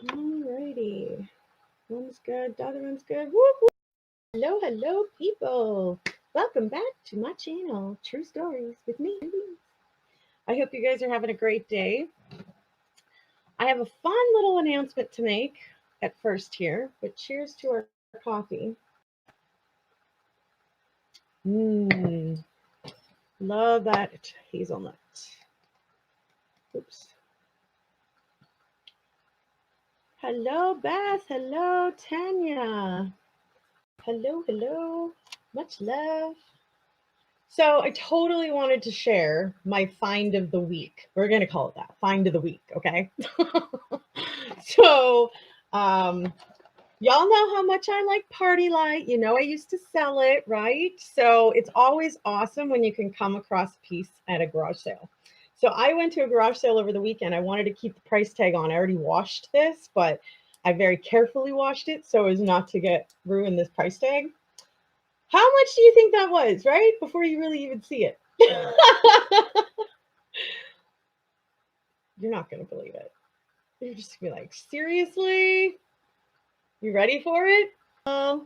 Alrighty. One's good, the other one's good. Whoop, whoop. Hello, hello, people. Welcome back to my channel, True Stories with me. I hope you guys are having a great day. I have a fun little announcement to make at first here, but cheers to our coffee. Mmm, love that hazelnut. Oops. Hello, Beth. Hello, Tanya. Hello, hello. Much love. So I totally wanted to share my find of the week. We're going to call it that, find of the week, okay? so, um, y'all know how much I like Party Light. You know I used to sell it, right? So it's always awesome when you can come across a piece at a garage sale. So I went to a garage sale over the weekend. I wanted to keep the price tag on. I already washed this, but I very carefully washed it so as not to get ruin this price tag. How much do you think that was, right? Before you really even see it. You're not going to believe it. You're just going to be like, seriously? You ready for it? $1.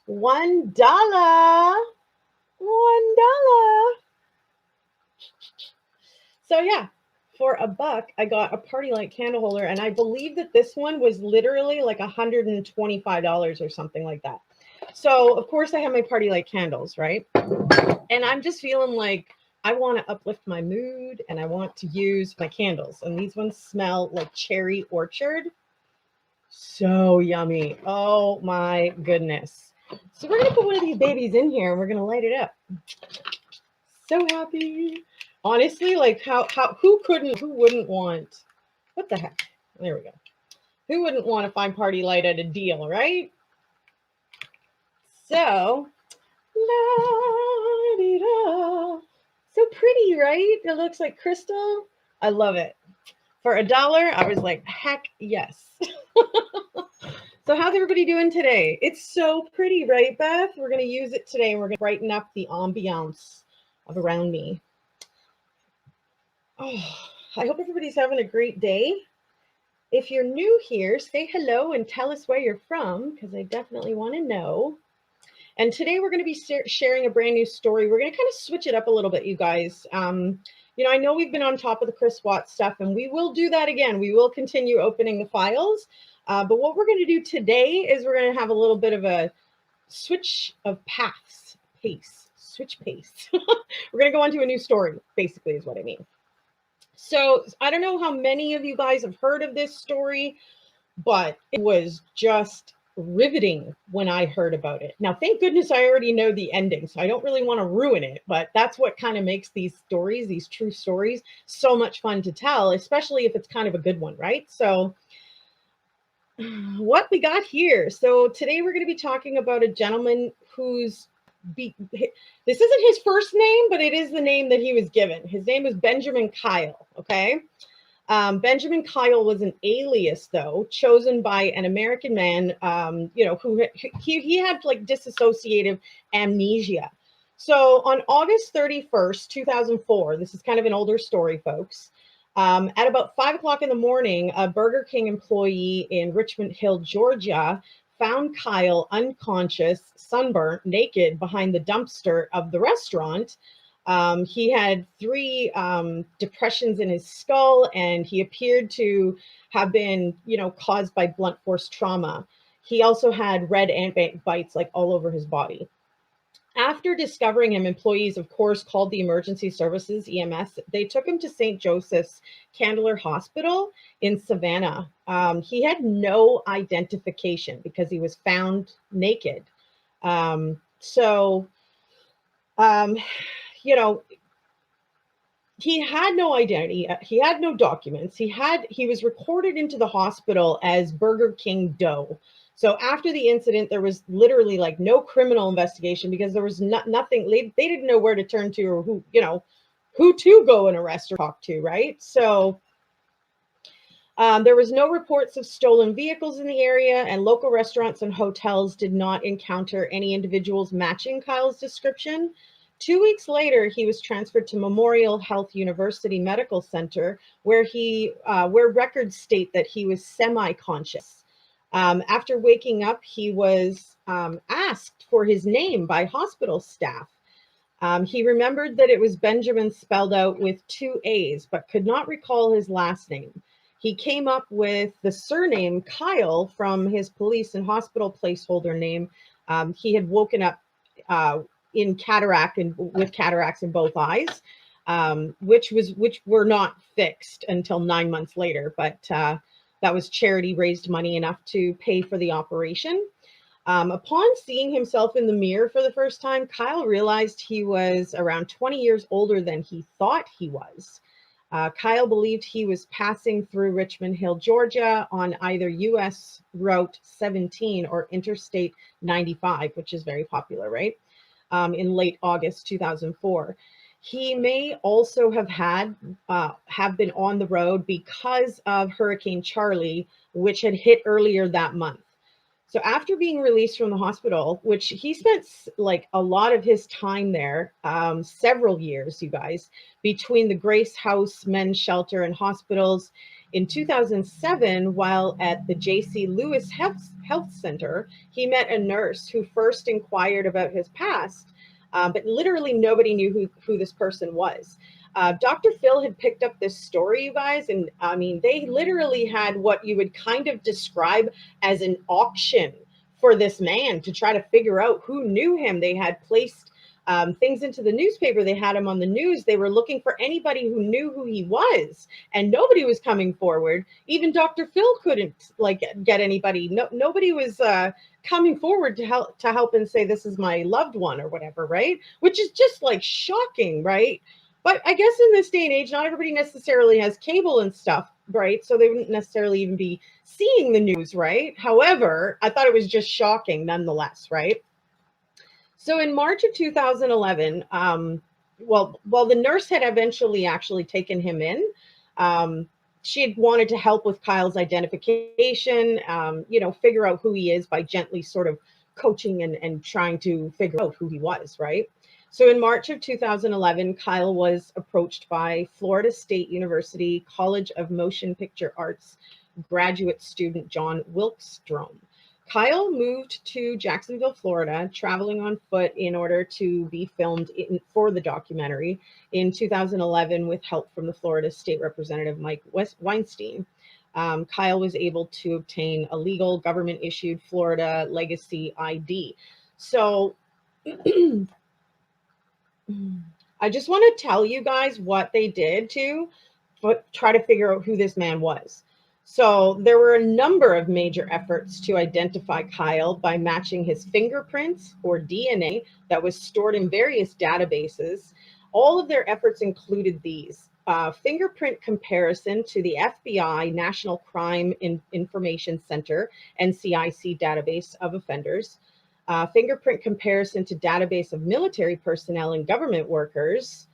$1. So yeah, for $1, I got a Party Light candle holder, and I believe that this one was literally like $125 or something like that. So of course I have my Party Light candles, right? And I'm just feeling like I want to uplift my mood and I want to use my candles. And these ones smell like cherry orchard. So yummy. Oh my goodness. So we're going to put one of these babies in here and we're going to light it up. So happy. Honestly, like who wouldn't want, what the heck? There we go. Who wouldn't want to find Party Light at a deal, right? So, la-di-da. So pretty, right? It looks like crystal. I love it. For $1, I was like, heck yes. So how's everybody doing today? It's so pretty, right, Beth? We're going to use it today and we're going to brighten up the ambiance of around me. Oh, I hope everybody's having a great day. If you're new here, say hello and tell us where you're from, because I definitely want to know. And today we're going to be sharing a brand new story. We're going to kind of switch it up a little bit, you guys. I know we've been on top of the Chris Watts stuff, and we will do that again. We will continue opening the files. But what we're going to do today is we're going to have a little bit of a switch of switch pace. We're going to go on to a new story, basically, is what I mean. So I don't know how many of you guys have heard of this story, but it was just riveting when I heard about it. Now, thank goodness I already know the ending, so I don't really want to ruin it, but that's what kind of makes these stories, these true stories, so much fun to tell, especially if it's kind of a good one, right? So what we got here. So today we're going to be talking about a gentleman who's this isn't his first name, but it is the name that he was given. His name is Benjamin Kyle, okay? Benjamin Kyle was an alias, though, chosen by an American man, who he had like dissociative amnesia. So on August 31st, 2004, this is kind of an older story, folks. At about 5 o'clock in the morning, a Burger King employee in Richmond Hill, Georgia, found Kyle unconscious, sunburnt, naked behind the dumpster of the restaurant. He had 3 depressions in his skull, and he appeared to have been, caused by blunt force trauma. He also had red ant bites like all over his body. After discovering him, employees, of course, called the emergency services, EMS. They took him to St. Joseph's Candler Hospital in Savannah. He had no identification because he was found naked. He had no identity. He had no documents. He was recorded into the hospital as Burger King Doe. So after the incident, there was literally like no criminal investigation because there was nothing. They didn't know where to turn to or who to go and arrest or talk to, right? So there was no reports of stolen vehicles in the area, and local restaurants and hotels did not encounter any individuals matching Kyle's description. 2 weeks later, he was transferred to Memorial Health University Medical Center, where records state that he was semi-conscious. After waking up, he was asked for his name by hospital staff. He remembered that it was Benjamin spelled out with 2 A's, but could not recall his last name. He came up with the surname Kyle from his police and hospital placeholder name. He had woken up in cataract and with cataracts in both eyes, which were not fixed until 9 months later. But that was charity raised money enough to pay for the operation. Upon seeing himself in the mirror for the first time, Kyle realized he was around 20 years older than he thought he was. Kyle believed he was passing through Richmond Hill, Georgia on either US Route 17 or Interstate 95, which is very popular, right? In late August 2004. He may also have been on the road because of Hurricane Charlie, which had hit earlier that month. So after being released from the hospital, which he spent like a lot of his time there, several years, you guys, between the Grace House Men's Shelter and hospitals, in 2007, while at the J.C. Lewis Health Center, he met a nurse who first inquired about his past, but literally nobody knew who this person was. Dr. Phil had picked up this story, you guys, and I mean, they literally had what you would kind of describe as an auction for this man to try to figure out who knew him. They had placed things into the newspaper. They had him on the news. They were looking for anybody who knew who he was, and nobody was coming forward. Even Dr. Phil couldn't get anybody. Nobody was coming forward to help and say, this is my loved one or whatever, right? Which is just like shocking, right? But I guess in this day and age, not everybody necessarily has cable and stuff, right? So they wouldn't necessarily even be seeing the news, right? However, I thought it was just shocking nonetheless, right? So in March of 2011, while the nurse had eventually actually taken him in, she had wanted to help with Kyle's identification, figure out who he is by gently sort of coaching and trying to figure out who he was, right? So in March of 2011, Kyle was approached by Florida State University College of Motion Picture Arts graduate student John Wilkstrom. Kyle moved to Jacksonville, Florida, traveling on foot in order to be filmed for the documentary in 2011 with help from the Florida State Representative Mike Weinstein. Kyle was able to obtain a legal government-issued Florida legacy ID. So I just want to tell you guys what they did to try to figure out who this man was. So there were a number of major efforts to identify Kyle by matching his fingerprints or DNA that was stored in various databases. All of their efforts included these: fingerprint comparison to the FBI National Crime Information Center, NCIC database of offenders, fingerprint comparison to database of military personnel and government workers,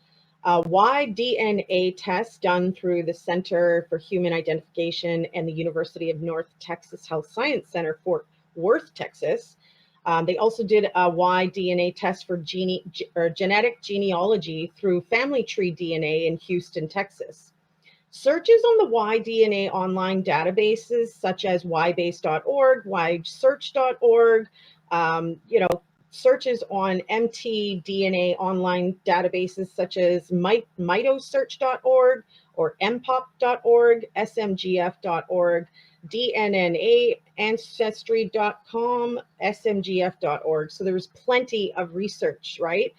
Y-DNA test done through the Center for Human Identification and the University of North Texas Health Science Center, Fort Worth, Texas. They also did a Y-DNA test for genetic genealogy through Family Tree DNA in Houston, Texas. Searches on the Y-DNA online databases such as ybase.org, ysearch.org, searches on mtDNA online databases such as mitosearch.org or mpop.org, smgf.org, DNNA, ancestry.com, smgf.org. So there was plenty of research, right?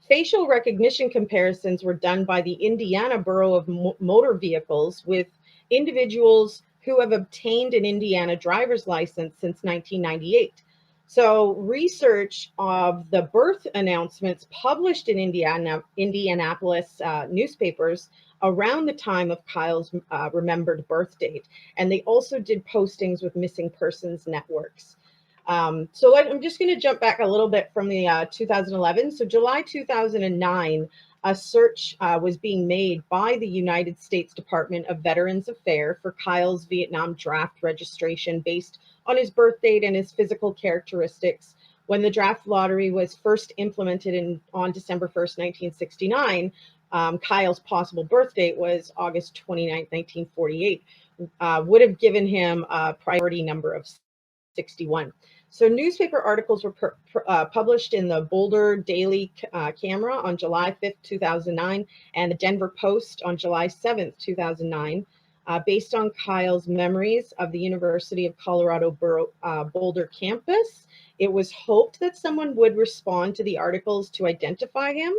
Facial recognition comparisons were done by the Indiana Bureau of Motor Vehicles with individuals who have obtained an Indiana driver's license since 1998. So research of the birth announcements published in Indianapolis newspapers around the time of Kyle's remembered birth date. And they also did postings with missing persons networks. So I'm just going to jump back a little bit from the 2011. So July 2009, a search was being made by the United States Department of Veterans Affairs for Kyle's Vietnam draft registration based on his birth date and his physical characteristics, When the draft lottery was first implemented on December 1st, 1969, Kyle's possible birth date was August 29th, 1948, would have given him a priority number of 61. So newspaper articles were published in the Boulder Daily Camera on July 5th, 2009, and the Denver Post on July 7th, 2009, based on Kyle's memories of the University of Colorado Boulder campus. It was hoped that someone would respond to the articles to identify him.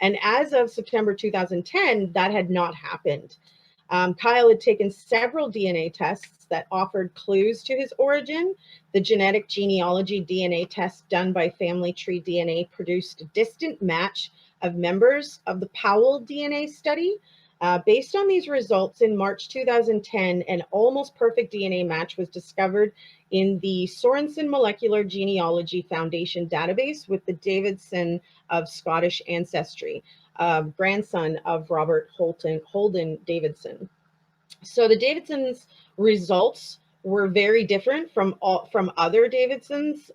And as of September 2010, that had not happened. Kyle had taken several DNA tests that offered clues to his origin. The genetic genealogy DNA test done by Family Tree DNA produced a distant match of members of the Powell DNA study. Based on these results, in March 2010, an almost perfect DNA match was discovered in the Sorensen Molecular Genealogy Foundation database with the Davidson of Scottish ancestry, grandson of Robert Holden Davidson. So the Davidsons' results were very different from other Davidsons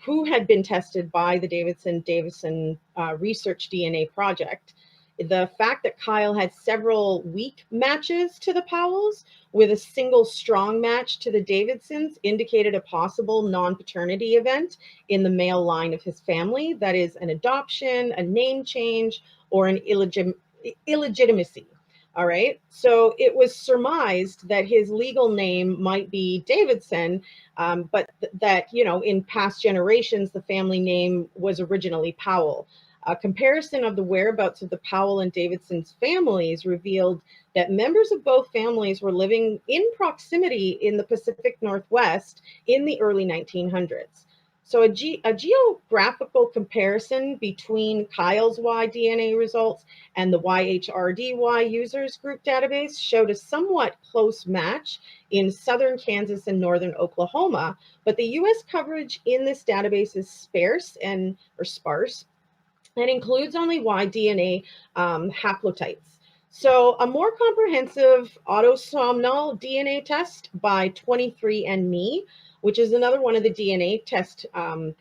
who had been tested by the Davidson Research DNA Project. The fact that Kyle had several weak matches to the Powells with a single strong match to the Davidsons indicated a possible non-paternity event in the male line of his family, that is an adoption, a name change, or an illegitimacy. All right. So it was surmised that his legal name might be Davidson, but that, in past generations, the family name was originally Powell. A comparison of the whereabouts of the Powell and Davidson's families revealed that members of both families were living in proximity in the Pacific Northwest in the early 1900s. So a geographical comparison between Kyle's Y DNA results and the YHRDY users group database showed a somewhat close match in southern Kansas and northern Oklahoma, but the US coverage in this database is sparse and includes only Y DNA haplotypes. So a more comprehensive autosomal DNA test by 23andMe, which is another one of the DNA test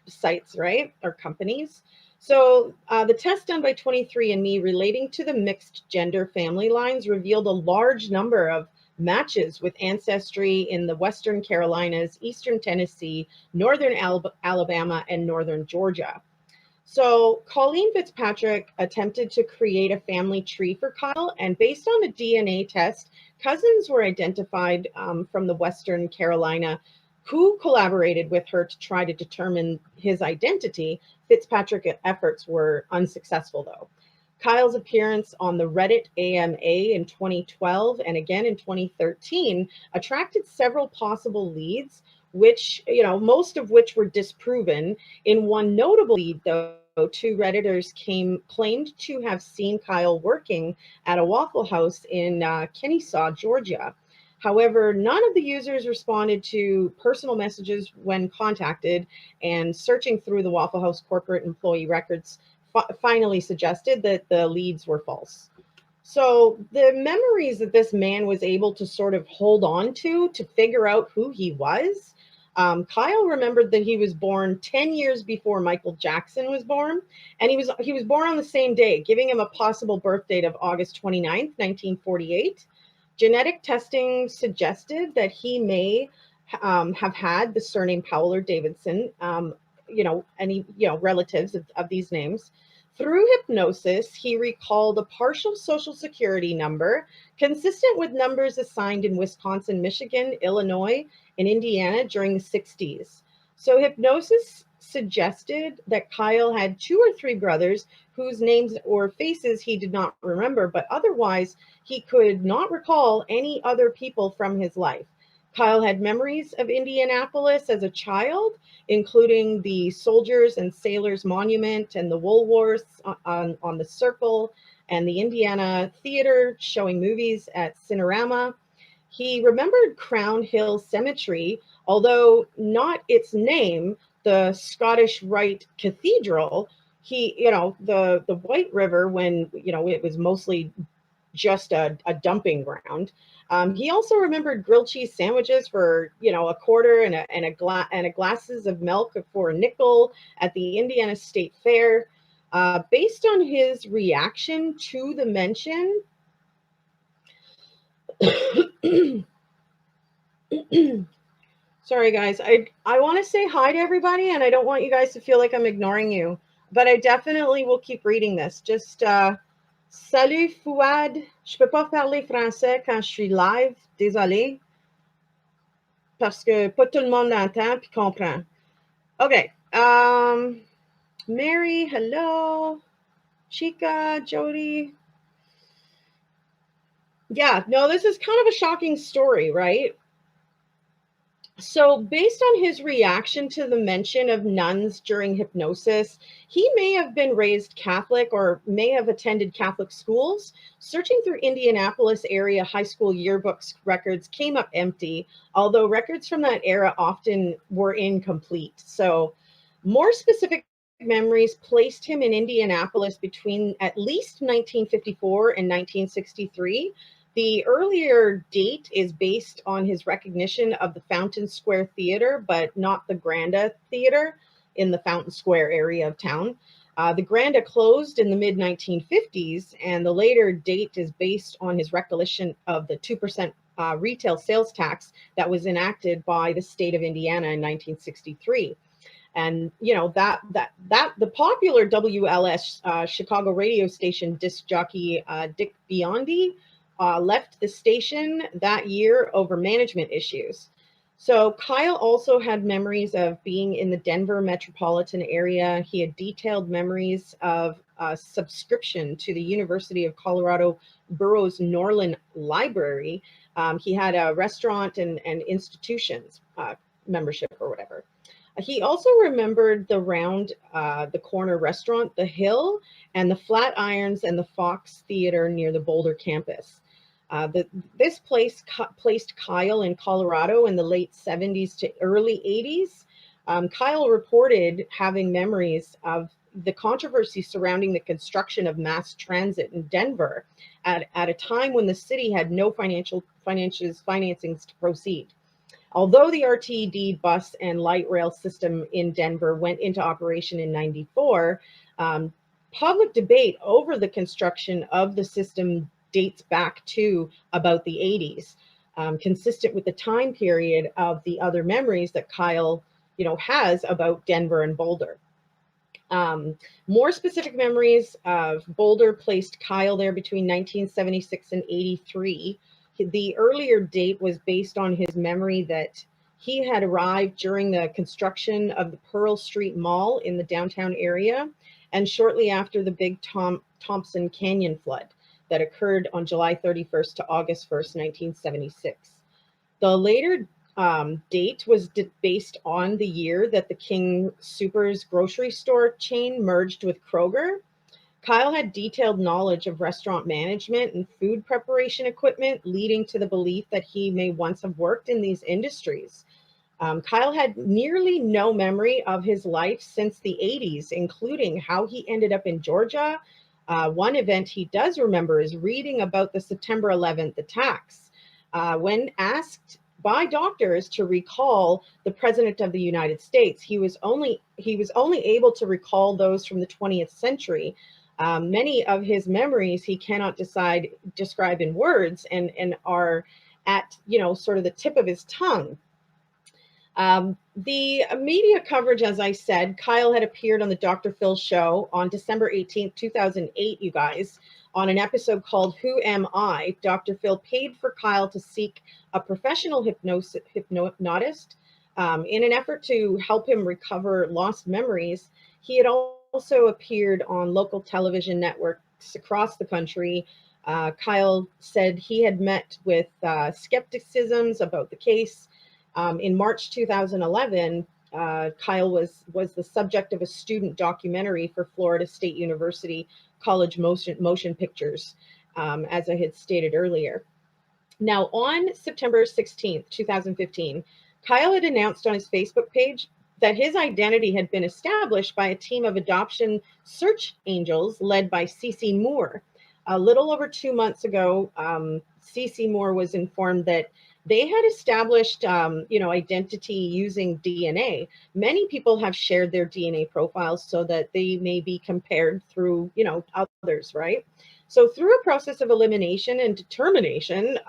sites, right, or companies. So the test done by 23andMe relating to the mixed gender family lines revealed a large number of matches with ancestry in the Western Carolinas, Eastern Tennessee, Northern Alabama, and Northern Georgia. So Colleen Fitzpatrick attempted to create a family tree for Kyle, and based on the DNA test, cousins were identified from the Western Carolina who collaborated with her to try to determine his identity. Fitzpatrick's efforts were unsuccessful, though. Kyle's appearance on the Reddit AMA in 2012 and again in 2013 attracted several possible leads, which, most of which were disproven. In one notable lead, though, two Redditors claimed to have seen Kyle working at a Waffle House in Kennesaw, Georgia. However, none of the users responded to personal messages when contacted, and searching through the Waffle House corporate employee records finally suggested that the leads were false. So the memories that this man was able to sort of hold on to figure out who he was, Kyle remembered that he was born 10 years before Michael Jackson was born, and he was born on the same day, giving him a possible birth date of August 29th, 1948. Genetic testing suggested that he may have had the surname Powell or Davidson, any relatives of these names. Through hypnosis, he recalled a partial social security number consistent with numbers assigned in Wisconsin, Michigan, Illinois, and Indiana during the 60s. So hypnosis suggested that Kyle had 2 or 3 brothers whose names or faces he did not remember, but otherwise he could not recall any other people from his life. Kyle had memories of Indianapolis as a child, including the Soldiers and Sailors Monument and the Woolworths on the Circle and the Indiana Theater showing movies at Cinerama. He remembered Crown Hill Cemetery, although not its name, the Scottish Rite Cathedral. The White River, when, it was mostly just a dumping ground. He also remembered grilled cheese sandwiches for, a quarter and a glasses of milk for a nickel at the Indiana State Fair. Based on his reaction to the mention, sorry guys, I want to say hi to everybody, and I don't want you guys to feel like I'm ignoring you, but I definitely will keep reading this. Just salut Fouad, je peux pas parler français quand je suis live, désolé, parce que pas tout le monde l'entend puis comprend. Okay, Mary, hello, Chica, Jody. Yeah, no, this is kind of a shocking story, right? So, based on his reaction to the mention of nuns during hypnosis, he may have been raised Catholic or may have attended Catholic schools. Searching through Indianapolis area high school yearbooks records came up empty, although records from that era often were incomplete. So, more specific memories placed him in Indianapolis between at least 1954 and 1963. The earlier date is based on his recognition of the Fountain Square Theater, but not the Granda Theater in the Fountain Square area of town. The Granda closed in the mid 1950s, and the later date is based on his recollection of the 2% retail sales tax that was enacted by the state of Indiana in 1963. And that the popular WLS Chicago radio station disc jockey Dick Biondi left the station that year over management issues. So Kyle also had memories of being in the Denver metropolitan area. He had detailed memories of subscription to the University of Colorado Burroughs Norland Library. He had a restaurant and institutions membership or whatever. He also remembered the round the corner restaurant, The Hill, and the Flatirons and the Fox Theater near the Boulder campus. This place placed Kyle in Colorado in the late 70s to early 80s. Kyle reported having memories of the controversy surrounding the construction of mass transit in Denver at a time when the city had no financings to proceed. Although the RTD bus and light rail system in Denver went into operation in 94, public debate over the construction of the system dates back to about the 80s, consistent with the time period of the other memories that Kyle, has about Denver and Boulder. More specific memories of Boulder placed Kyle there between 1976 and 83. The earlier date was based on his memory that he had arrived during the construction of the Pearl Street Mall in the downtown area and shortly after the Big Thompson Canyon flood that occurred on July 31st to August 1st, 1976. The later date was based on the year that the King Soopers grocery store chain merged with Kroger. Kyle had detailed knowledge of restaurant management and food preparation equipment, leading to the belief that he may once have worked in these industries. Kyle had nearly no memory of his life since the 80s, including how he ended up in Georgia. One event he does remember is reading about the September 11th attacks. When asked by doctors to recall the President of the United States, he was only able to recall those from the 20th century. Many of his memories he cannot describe in words and are at sort of the tip of his tongue. The media coverage, as I said, Kyle had appeared on the Dr. Phil show on December 18th, 2008, you guys, on an episode called Who Am I? Dr. Phil paid for Kyle to seek a professional hypnotist in an effort to help him recover lost memories. He had also appeared on local television networks across the country. Kyle said he had met with skepticisms about the case. In March 2011, Kyle was the subject of a student documentary for Florida State University College Motion Pictures, as I had stated earlier. Now, on September 16th, 2015, Kyle had announced on his Facebook page that his identity had been established by a team of adoption search angels led by Cece Moore. a little over 2 months ago, CC Moore was informed that they had established, identity using DNA. Many people have shared their DNA profiles so that they may be compared through, others, right? So through a process of elimination and determination,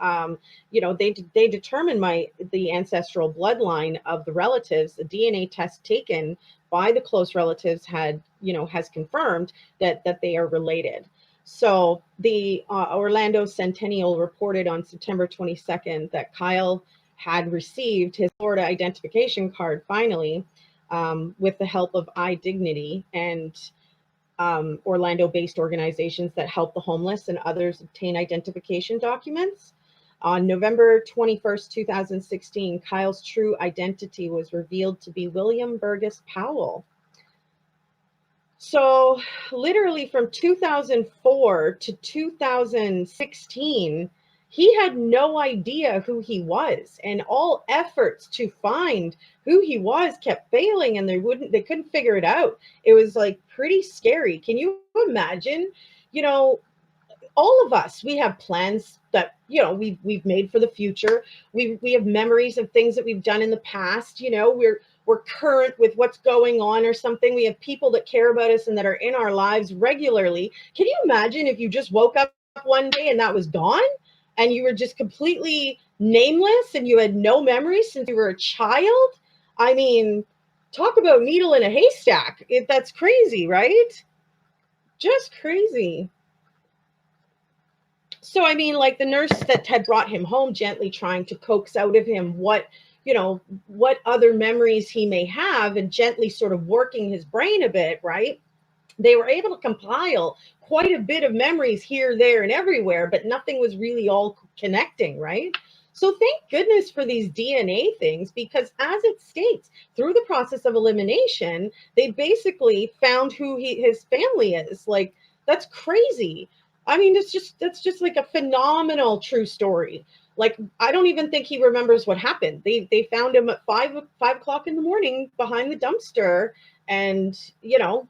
they determined the ancestral bloodline of the relatives. The DNA test taken by the close relatives has confirmed that they are related. So the Orlando Centennial reported on September 22nd that Kyle had received his Florida identification card finally, with the help of iDignity and Orlando-based organizations that help the homeless and others obtain identification documents. On November 21st, 2016, Kyle's true identity was revealed to be William Burgess Powell. So literally from 2004 to 2016, he had no idea who he was, and all efforts to find who he was kept failing, and they couldn't figure it out. It was like pretty scary. Can you imagine? You know, all of us, we have plans that we've made for the future. We have memories of things that we've done in the past. We're current with what's going on or something. We have people that care about us and that are in our lives regularly. Can you imagine if you just woke up one day and that was gone, and you were just completely nameless and you had no memories since you were a child? I mean, talk about needle in a haystack. That's crazy, right? Just crazy. So, I mean, like the nurse that had brought him home, gently trying to coax out of him what other memories he may have, and gently sort of working his brain a bit, right? They were able to compile quite a bit of memories here, there, and everywhere, but nothing was really all connecting, right? So thank goodness for these DNA things, because as it states, through the process of elimination, they basically found who his family is. Like, that's crazy. I mean, that's just like a phenomenal true story. Like, I don't even think he remembers what happened. They found him at 5 o'clock in the morning behind the dumpster, and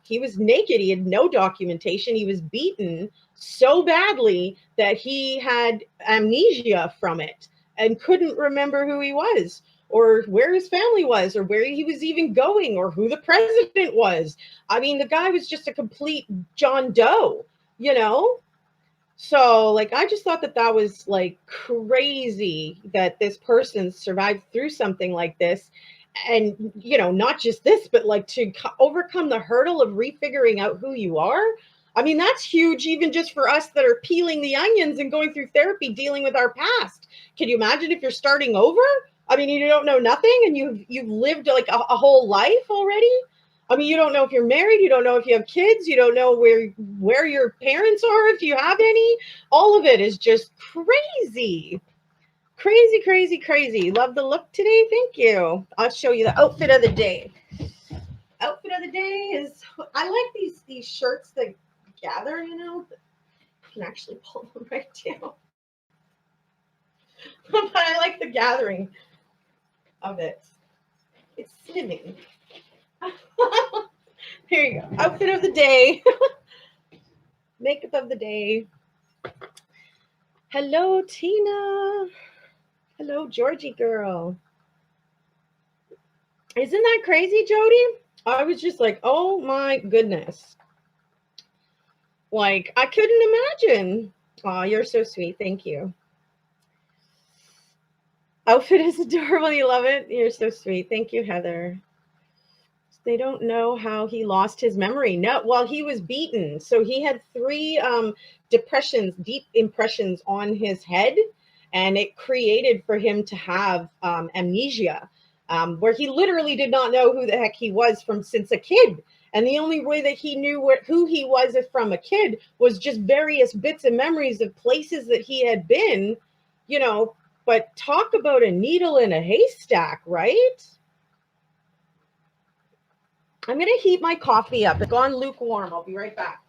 he was naked. He had no documentation. He was beaten so badly that he had amnesia from it and couldn't remember who he was, or where his family was, or where he was even going, or who the president was. I mean, the guy was just a complete John Doe, you know? So, like, I just thought that was like crazy that this person survived through something like this. And, not just this, but like to overcome the hurdle of refiguring out who you are. I mean, that's huge, even just for us that are peeling the onions and going through therapy, dealing with our past. Can you imagine if you're starting over? I mean, you don't know nothing, and you've lived like a whole life already. I mean, you don't know if you're married, you don't know if you have kids, you don't know where your parents are, if you have any. All of it is just crazy. Crazy, crazy, crazy. Love the look today. Thank you. I'll show you the outfit of the day. Outfit of the day is, I like these shirts that gather, You can actually pull them right down. But I like the gathering of it. It's slimming. Here you go. Outfit of the day. Makeup of the day. Hello, Tina. Hello, Georgie girl. Isn't that crazy, Jody? I was just like, oh my goodness. Like, I couldn't imagine. Oh, you're so sweet. Thank you. Outfit is adorable. You love it. You're so sweet. Thank you, Heather. They don't know how he lost his memory. No, well, he was beaten. So he had 3 deep impressions on his head, and it created for him to have amnesia, where he literally did not know who the heck he was since a kid. And the only way that he knew who he was from a kid was just various bits and memories of places that he had been, But talk about a needle in a haystack, right? I'm going to heat my coffee up. It's gone lukewarm. I'll be right back.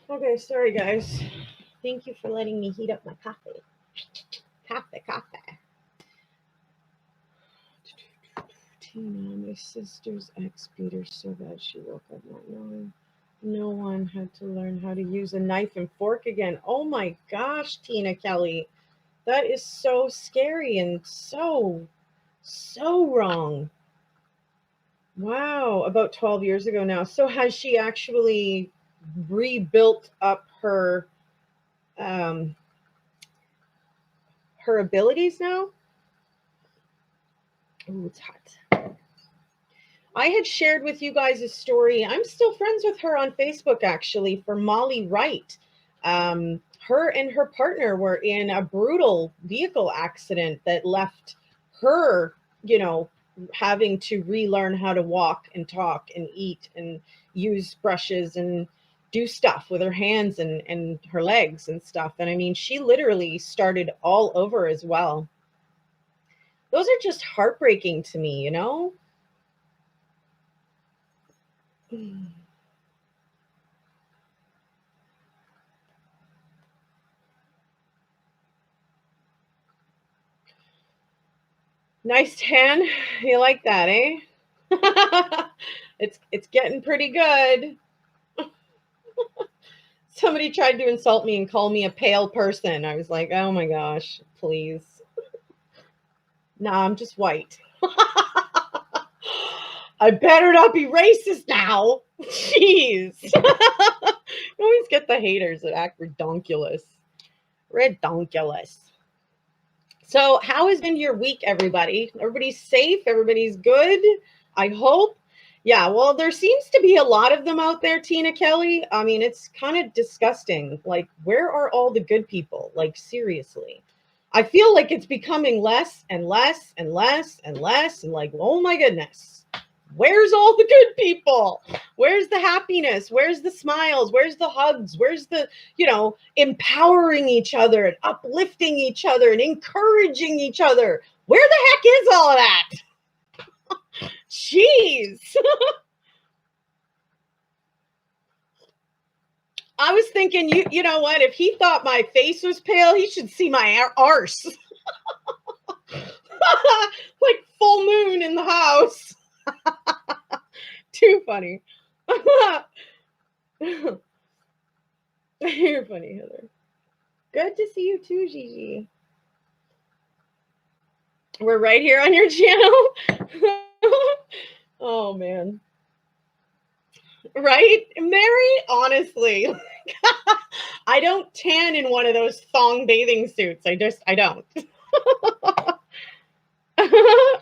Okay, sorry guys. Thank you for letting me heat up my coffee. Coffee. Tina, my sister's ex beat her so bad she woke up not knowing. No one had to learn how to use a knife and fork again. Oh my gosh, Tina Kelly. That is so scary and so wrong. Wow, about 12 years ago now. So has she actually rebuilt up um her abilities now? Oh, it's hot. I had shared with you guys a story. I'm still friends with her on Facebook, actually, for Molly Wright. Her and her partner were in a brutal vehicle accident that left her, you know, having to relearn how to walk and talk and eat and use brushes and do stuff with her hands and her legs and stuff. And I mean, she literally started all over as well. Those are just heartbreaking to me, you know? Nice tan. You like that, eh? It's getting pretty good. Somebody tried to insult me and call me a pale person. I was like, oh my gosh, please. Nah, I'm just white. I better not be racist now. Jeez. You always get the haters that act redonkulous. Redonkulous. So, how has been your week, everybody? Everybody's safe? Everybody's good? I hope. Yeah, well, there seems to be a lot of them out there, Tina Kelly. I mean, it's kind of disgusting. Like, where are all the good people? Like, seriously. I feel like it's becoming less and less and less and less. And like, oh my goodness, where's all the good people? Where's the happiness? Where's the smiles? Where's the hugs? Where's the, empowering each other and uplifting each other and encouraging each other? Where the heck is all of that? Jeez. I was thinking, you know what? If he thought my face was pale, he should see my arse. Like full moon in the house. Too funny. You're funny, Heather. Good to see you too, Gigi. We're right here on your channel. Oh man. Right? Mary, honestly. I don't tan in one of those thong bathing suits. I don't.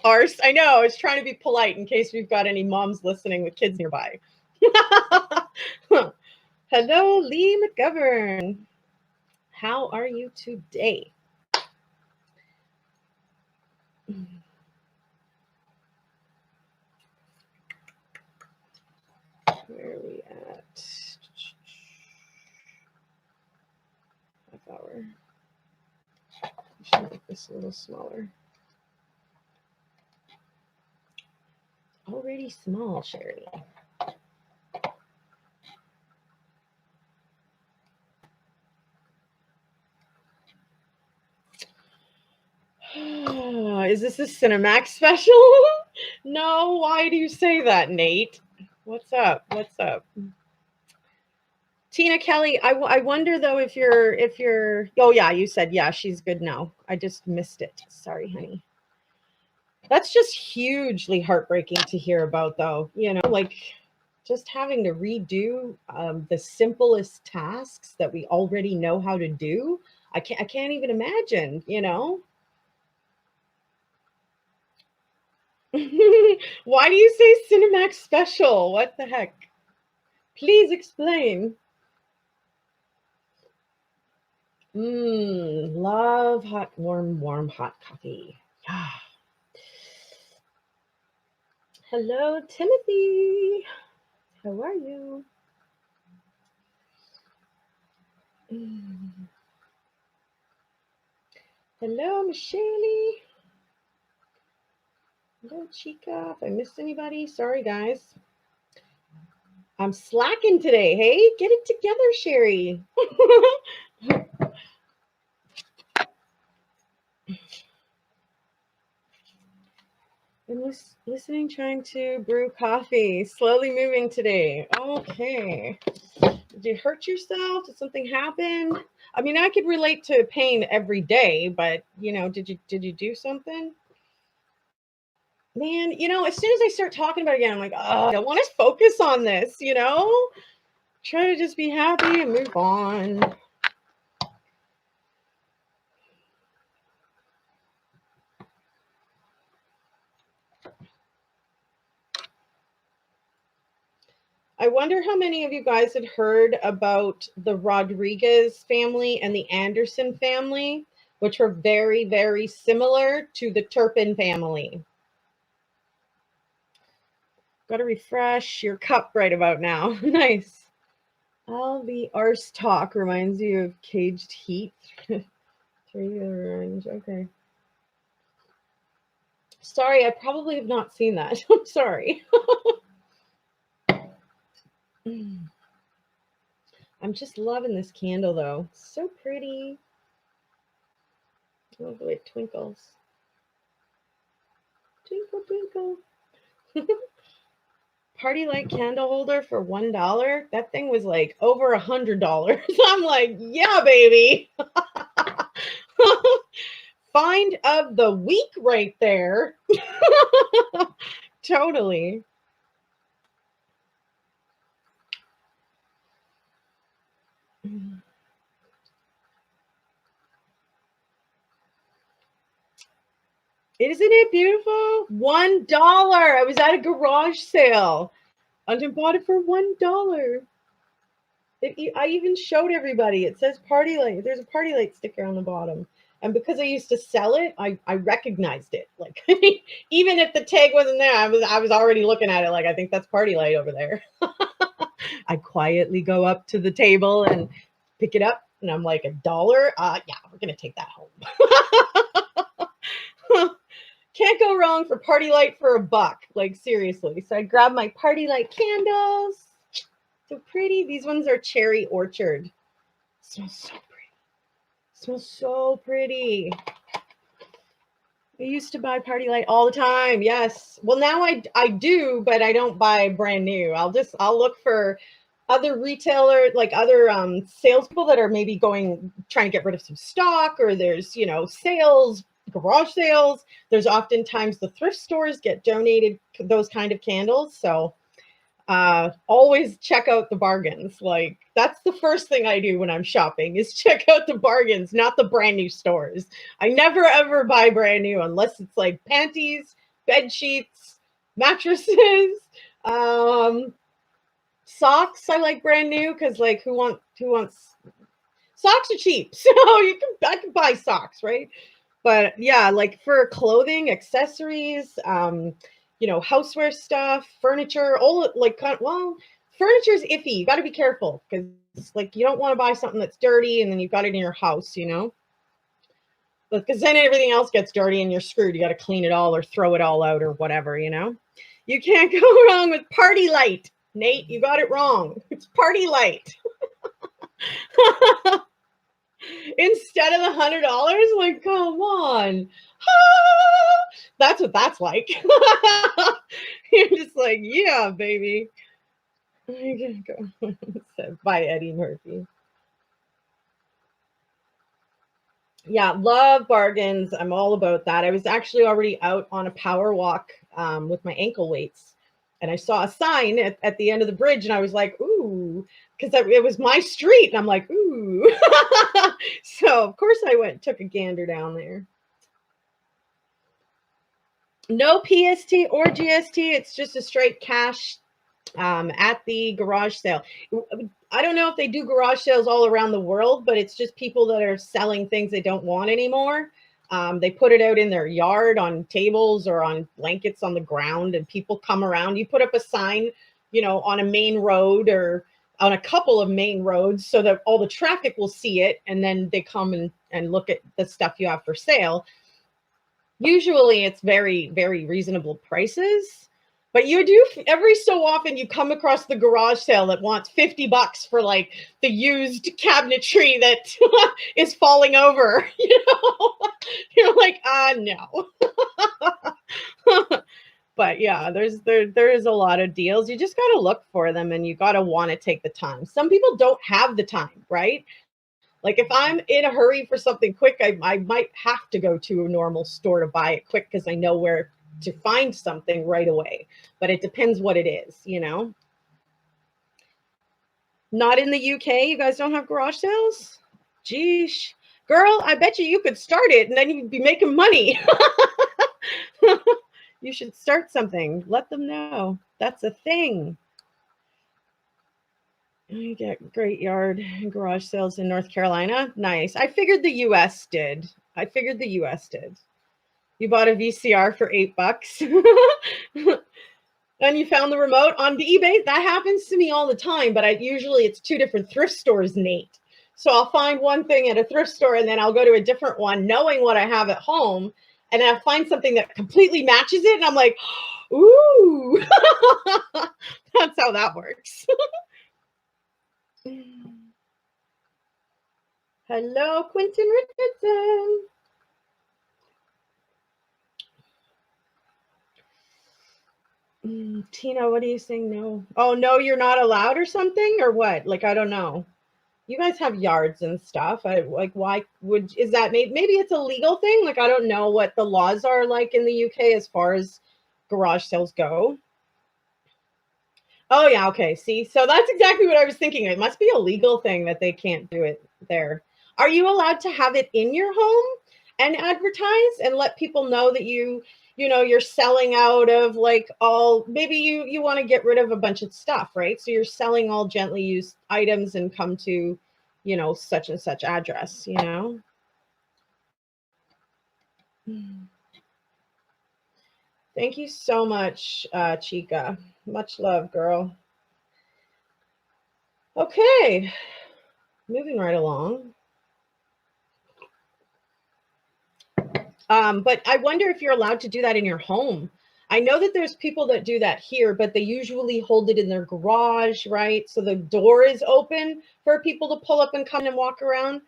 Arse. I know. I was trying to be polite in case we've got any moms listening with kids nearby. Hello, Lee McGovern. How are you today? Where are we at? Half hour. I should make this a little smaller. Already small, Sherry. Is this a Cinemax special? No, why do you say that, Nate? What's up? What's up? Tina Kelly, I wonder though if you're oh yeah, you said yeah, she's good now. I just missed it. Sorry, honey. That's just hugely heartbreaking to hear about though, like just having to redo the simplest tasks that we already know how to do. I can't even imagine. Why do you say Cinemax special? What the heck? Please explain. Love hot, warm, hot coffee. Yeah. Hello, Timothy. How are you? Hello, Michelle. Hello, Chica. If I missed anybody, sorry, guys. I'm slacking today. Hey, get it together, Sherry. I'm listening, trying to brew coffee. Slowly moving today. Okay. Did you hurt yourself? Did something happen? I mean, I could relate to pain every day, but did you do something? Man, as soon as I start talking about it again, I'm like, oh, I don't want to focus on this, Try to just be happy and move on. I wonder how many of you guys had heard about the Rodriguez family and the Anderson family, which were very, very similar to the Turpin family. Got to refresh your cup right about now. Nice. All the arse talk reminds you of Caged Heat. Okay. Sorry, I probably have not seen that. I'm sorry. I'm just loving this candle, though. It's so pretty. I love the way it twinkles. Twinkle, twinkle. Party light candle holder for $1. That thing was like over $100. I'm like, yeah, baby. Find of the week right there. Totally. Isn't it beautiful? $1. I was at a garage sale and I bought it for $1. I even showed everybody. It says party light. There's a party light sticker on the bottom. And because I used to sell it, I recognized it. Like, I mean, even if the tag wasn't there, I was already looking at it like, I think that's party light over there. I quietly go up to the table and pick it up, and I'm like, $1? Yeah, we're gonna take that home. Can't go wrong for party light for $1. Like, seriously. So I grabbed my party light candles. So pretty. These ones are cherry orchard. Smells so pretty. Smells so pretty. I used to buy party light all the time. Yes. Well, now I do, but I don't buy brand new. I'll look for other retailer, like other salespeople that are maybe trying to get rid of some stock, or there's, sales, garage sales. There's oftentimes the thrift stores get donated those kind of candles. So always check out the bargains. Like, that's the first thing I do when I'm shopping is check out the bargains, not the brand new stores. I never ever buy brand new unless it's like panties, bed sheets, mattresses, socks. I like brand new because, like, who wants socks are cheap, so I can buy socks, right? But yeah, like for clothing, accessories, houseware stuff, furniture, all like furniture's iffy. You got to be careful because, like, you don't want to buy something that's dirty and then you've got it in your house, because then everything else gets dirty and you're screwed. You got to clean it all or throw it all out or whatever, You can't go wrong with party light. Nate, you got it wrong. It's party light. Instead of the $100, like, come on. That's what that's like. You're just like, yeah, baby. By Eddie Murphy. Yeah, love bargains. I'm all about that. I was actually already out on a power walk with my ankle weights, and I saw a sign at the end of the bridge, and I was like, ooh, because it was my street, and I'm like, ooh. So of course I went and took a gander down there. No PST or GST. It's just a straight cash at the garage sale. I don't know if they do garage sales all around the world, but it's just people that are selling things they don't want anymore. They put it out in their yard on tables or on blankets on the ground, and people come around. You put up a sign, on a main road or on a couple of main roads so that all the traffic will see it, and then they come and look at the stuff you have for sale. Usually it's very, very reasonable prices. But you do, every so often you come across the garage sale that wants $50 for like the used cabinetry that is falling over. You're like, no. But yeah, there is a lot of deals. You just got to look for them and you got to want to take the time. Some people don't have the time, right? Like if I'm in a hurry for something quick, I might have to go to a normal store to buy it quick because I know where to find something right away. But it depends what it is, Not in the UK. You guys don't have garage sales? Geesh. Girl, I bet you could start it and then you'd be making money. You should start something. Let them know. That's a thing. You get great yard and garage sales in North Carolina. Nice. I figured the US did. You bought a VCR for $8. And you found the remote on eBay. That happens to me all the time, but usually it's two different thrift stores, Nate. So I'll find one thing at a thrift store and then I'll go to a different one knowing what I have at home. And then I'll find something that completely matches it. And I'm like, ooh, that's how that works. Hello, Quentin Richardson. Tina, what are you saying? No. Oh, no, you're not allowed or something or what? Like, I don't know. You guys have yards and stuff. Why is that? Maybe it's a legal thing. Like, I don't know what the laws are like in the UK as far as garage sales go. Oh, yeah. Okay. See, so that's exactly what I was thinking. It must be a legal thing that they can't do it there. Are you allowed to have it in your home and advertise and let people know that you're selling out of like all, maybe you want to get rid of a bunch of stuff, right? So you're selling all gently used items and come to, such and such address, Thank you so much, Chica. Much love, girl. Okay, moving right along. But I wonder if you're allowed to do that in your home. I know that there's people that do that here, but they usually hold it in their garage, right? So the door is open for people to pull up and come and walk around.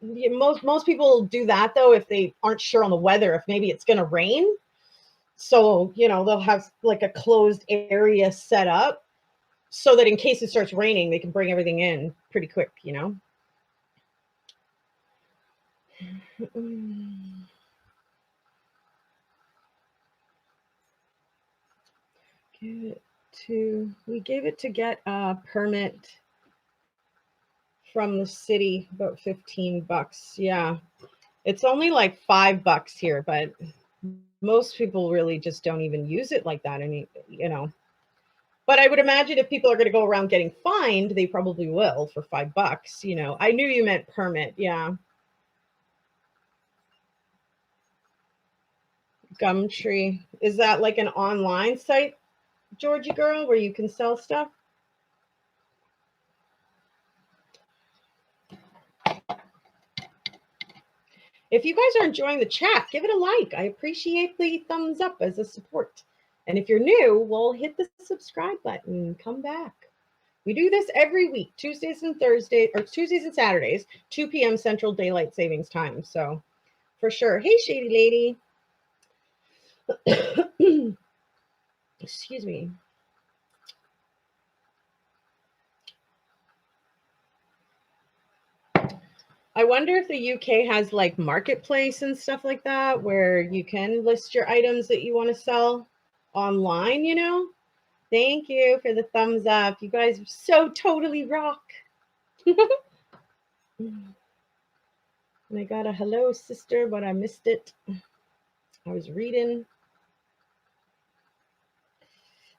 Most people do that though if they aren't sure on the weather, if maybe it's going to rain. So, they'll have like a closed area set up so that in case it starts raining, they can bring everything in pretty quick, We gave it to get a permit from the city, about $15. Yeah. It's only like $5 here, but most people really just don't even use it like that. But I would imagine if people are going to go around getting fined, they probably will for $5. I knew you meant permit. Yeah. Gumtree. Is that like an online site, Georgie girl, where you can sell stuff? If you guys are enjoying the chat, give it a like. I appreciate the thumbs up as a support. And if you're new, well, hit the subscribe button. Come back. We do this every week, Tuesdays and Saturdays, 2 p.m. Central Daylight Savings Time. So for sure. Hey, Shady Lady. Excuse me. I wonder if the UK has like marketplace and stuff like that where you can list your items that you want to sell online, Thank you for the thumbs up. You guys so totally rock. And I got a hello, sister, but I missed it. I was reading.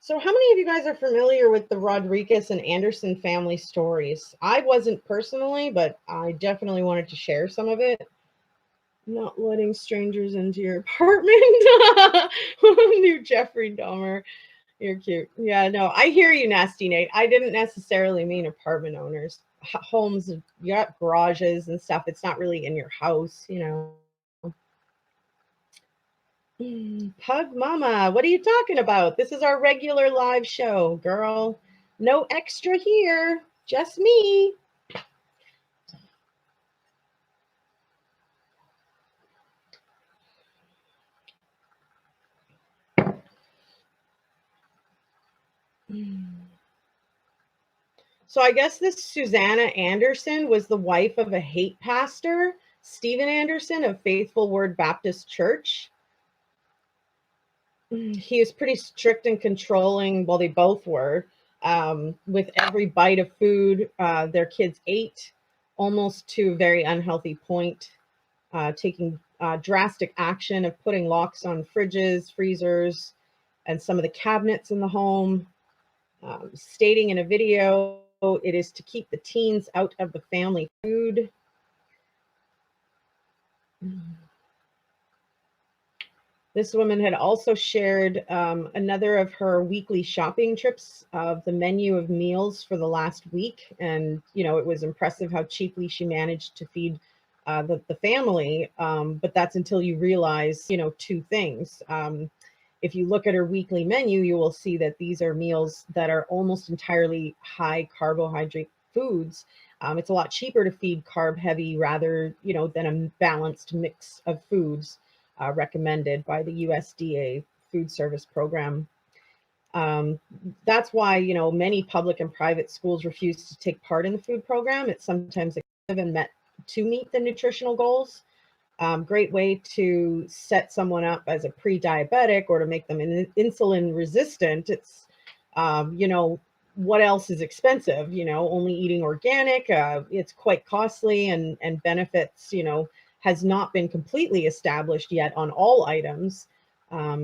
So how many of you guys are familiar with the Rodriguez and Anderson family stories? I wasn't personally, but I definitely wanted to share some of it. Not letting strangers into your apartment. New Jeffrey Dahmer. You're cute. Yeah, no, I hear you, Nasty Nate. I didn't necessarily mean apartment owners. Homes, you got garages and stuff. It's not really in your house, Pug Mama, what are you talking about? This is our regular live show, girl. No extra here, just me. So I guess this Susanna Anderson was the wife of a hate pastor, Stephen Anderson of Faithful Word Baptist Church. He was pretty strict and controlling. Well, they both were. With every bite of food their kids ate, almost to a very unhealthy point, taking drastic action of putting locks on fridges, freezers, and some of the cabinets in the home, stating in a video it is to keep the teens out of the family food. This woman had also shared another of her weekly shopping trips of the menu of meals for the last week. And, you know, it was impressive how cheaply she managed to feed the family. But that's until you realize, you know, two things. If you look at her weekly menu, you will see that these are meals that are almost entirely high carbohydrate foods. It's a lot cheaper to feed carb heavy rather, you know, than a balanced mix of foods recommended by the USDA food service program. Um, that's why, you know, many public and private schools refuse to take part in the food program. It's sometimes expensive and met to meet the nutritional goals. Great way to set someone up as a pre-diabetic or to make them insulin resistant. It's, you know, what else is expensive? You know, only eating organic. It's quite costly, and benefits, you know, has not been completely established yet on all items.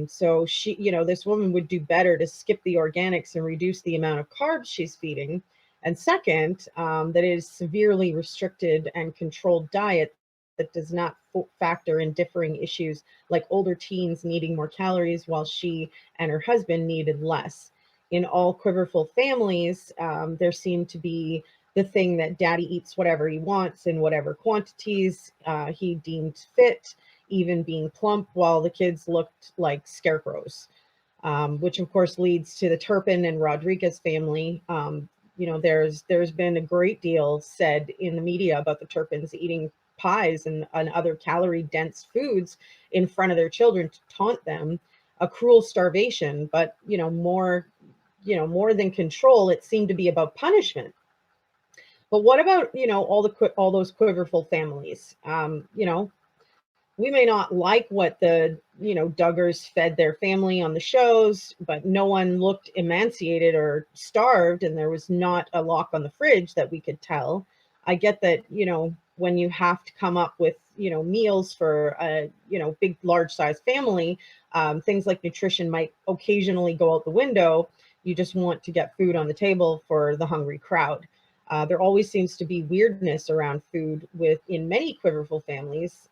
So she, you know, this woman would do better to skip the organics and reduce the amount of carbs she's feeding. And second, that it is severely restricted and controlled diet that does not factor in differing issues like older teens needing more calories while she and her husband needed less. In all quiverful families, there seemed to be the thing that daddy eats whatever he wants in whatever quantities he deemed fit, even being plump, while the kids looked like scarecrows, which of course leads to the Turpin and Rodriguez family. You know, there's been a great deal said in the media about the Turpins eating pies and other calorie dense foods in front of their children to taunt them, a cruel starvation. But more than control, it seemed to be about punishment. But what about, you know, all those quiverful families? You know, we may not like what the, you know, Duggars fed their family on the shows, but no one looked emaciated or starved, and there was not a lock on the fridge that we could tell. I get that, you know, when you have to come up with, you know, meals for a, you know, big, large size family, things like nutrition might occasionally go out the window. You just want to get food on the table for the hungry crowd. There always seems to be weirdness around food in many quiverful families,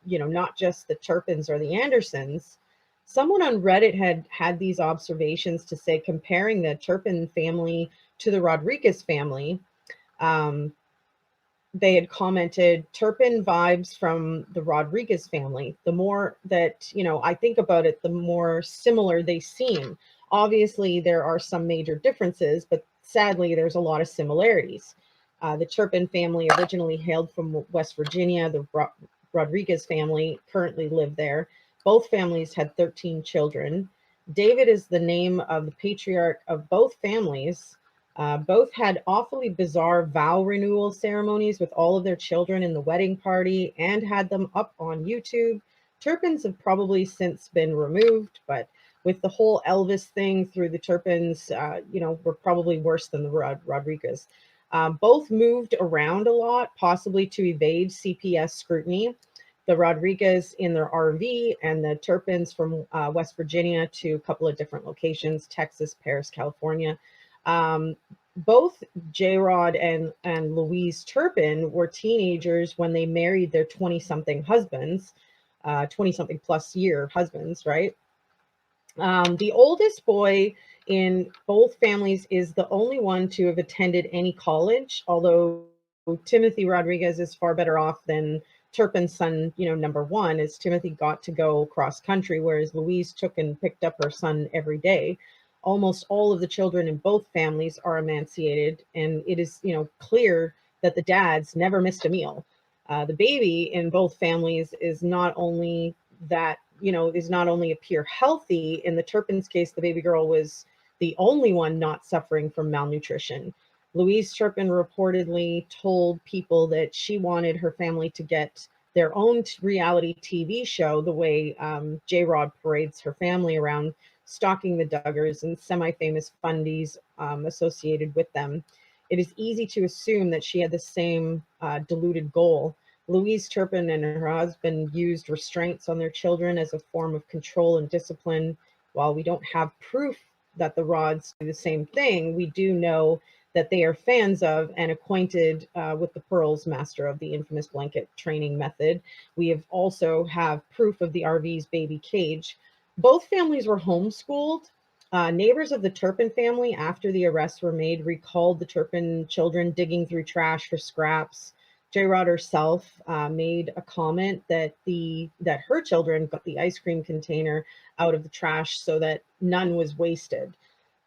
you know, not just the Turpins or the Andersons. Someone on Reddit had these observations to say, comparing the Turpin family to the Rodriguez family. Um, they had commented, Turpin vibes from the Rodriguez family. The more that, you know, I think about it, the more similar they seem. Obviously, there are some major differences, but sadly, there's a lot of similarities. The Turpin family originally hailed from West Virginia. The Rodriguez family currently live there. Both families had 13 children. David is the name of the patriarch of both families. Both had awfully bizarre vow renewal ceremonies with all of their children in the wedding party and had them up on YouTube. Turpins have probably since been removed, but with the whole Elvis thing through the Turpins, you know, were probably worse than the Rodriguez. Both moved around a lot, possibly to evade CPS scrutiny. The Rodriguez in their RV and the Turpins from West Virginia to a couple of different locations, Texas, Paris, California. Both J-Rod and Louise Turpin were teenagers when they married their 20-something husbands, 20-something plus year husbands, right? The oldest boy in both families is the only one to have attended any college, although Timothy Rodriguez is far better off than Turpin's son, number one, is Timothy got to go cross country, whereas Louise took and picked up her son every day. Almost all of the children in both families are emaciated, and it is, clear that the dads never missed a meal. The baby in both families is not only appear healthy. In the Turpin's case, the baby girl was the only one not suffering from malnutrition. Louise Turpin reportedly told people that she wanted her family to get their own reality TV show, the way J-Rod parades her family around, stalking the Duggars and semi-famous fundies associated with them. It is easy to assume that she had the same deluded goal. Louise Turpin and her husband used restraints on their children as a form of control and discipline. While we don't have proof that the Rods do the same thing, we do know that they are fans of and acquainted with the Pearls, master of the infamous blanket training method. We have also have proof of the RV's baby cage. Both families were homeschooled. Neighbors of the Turpin family, after the arrests were made, recalled the Turpin children digging through trash for scraps. J-Rod herself made a comment that her children got the ice cream container out of the trash so that none was wasted.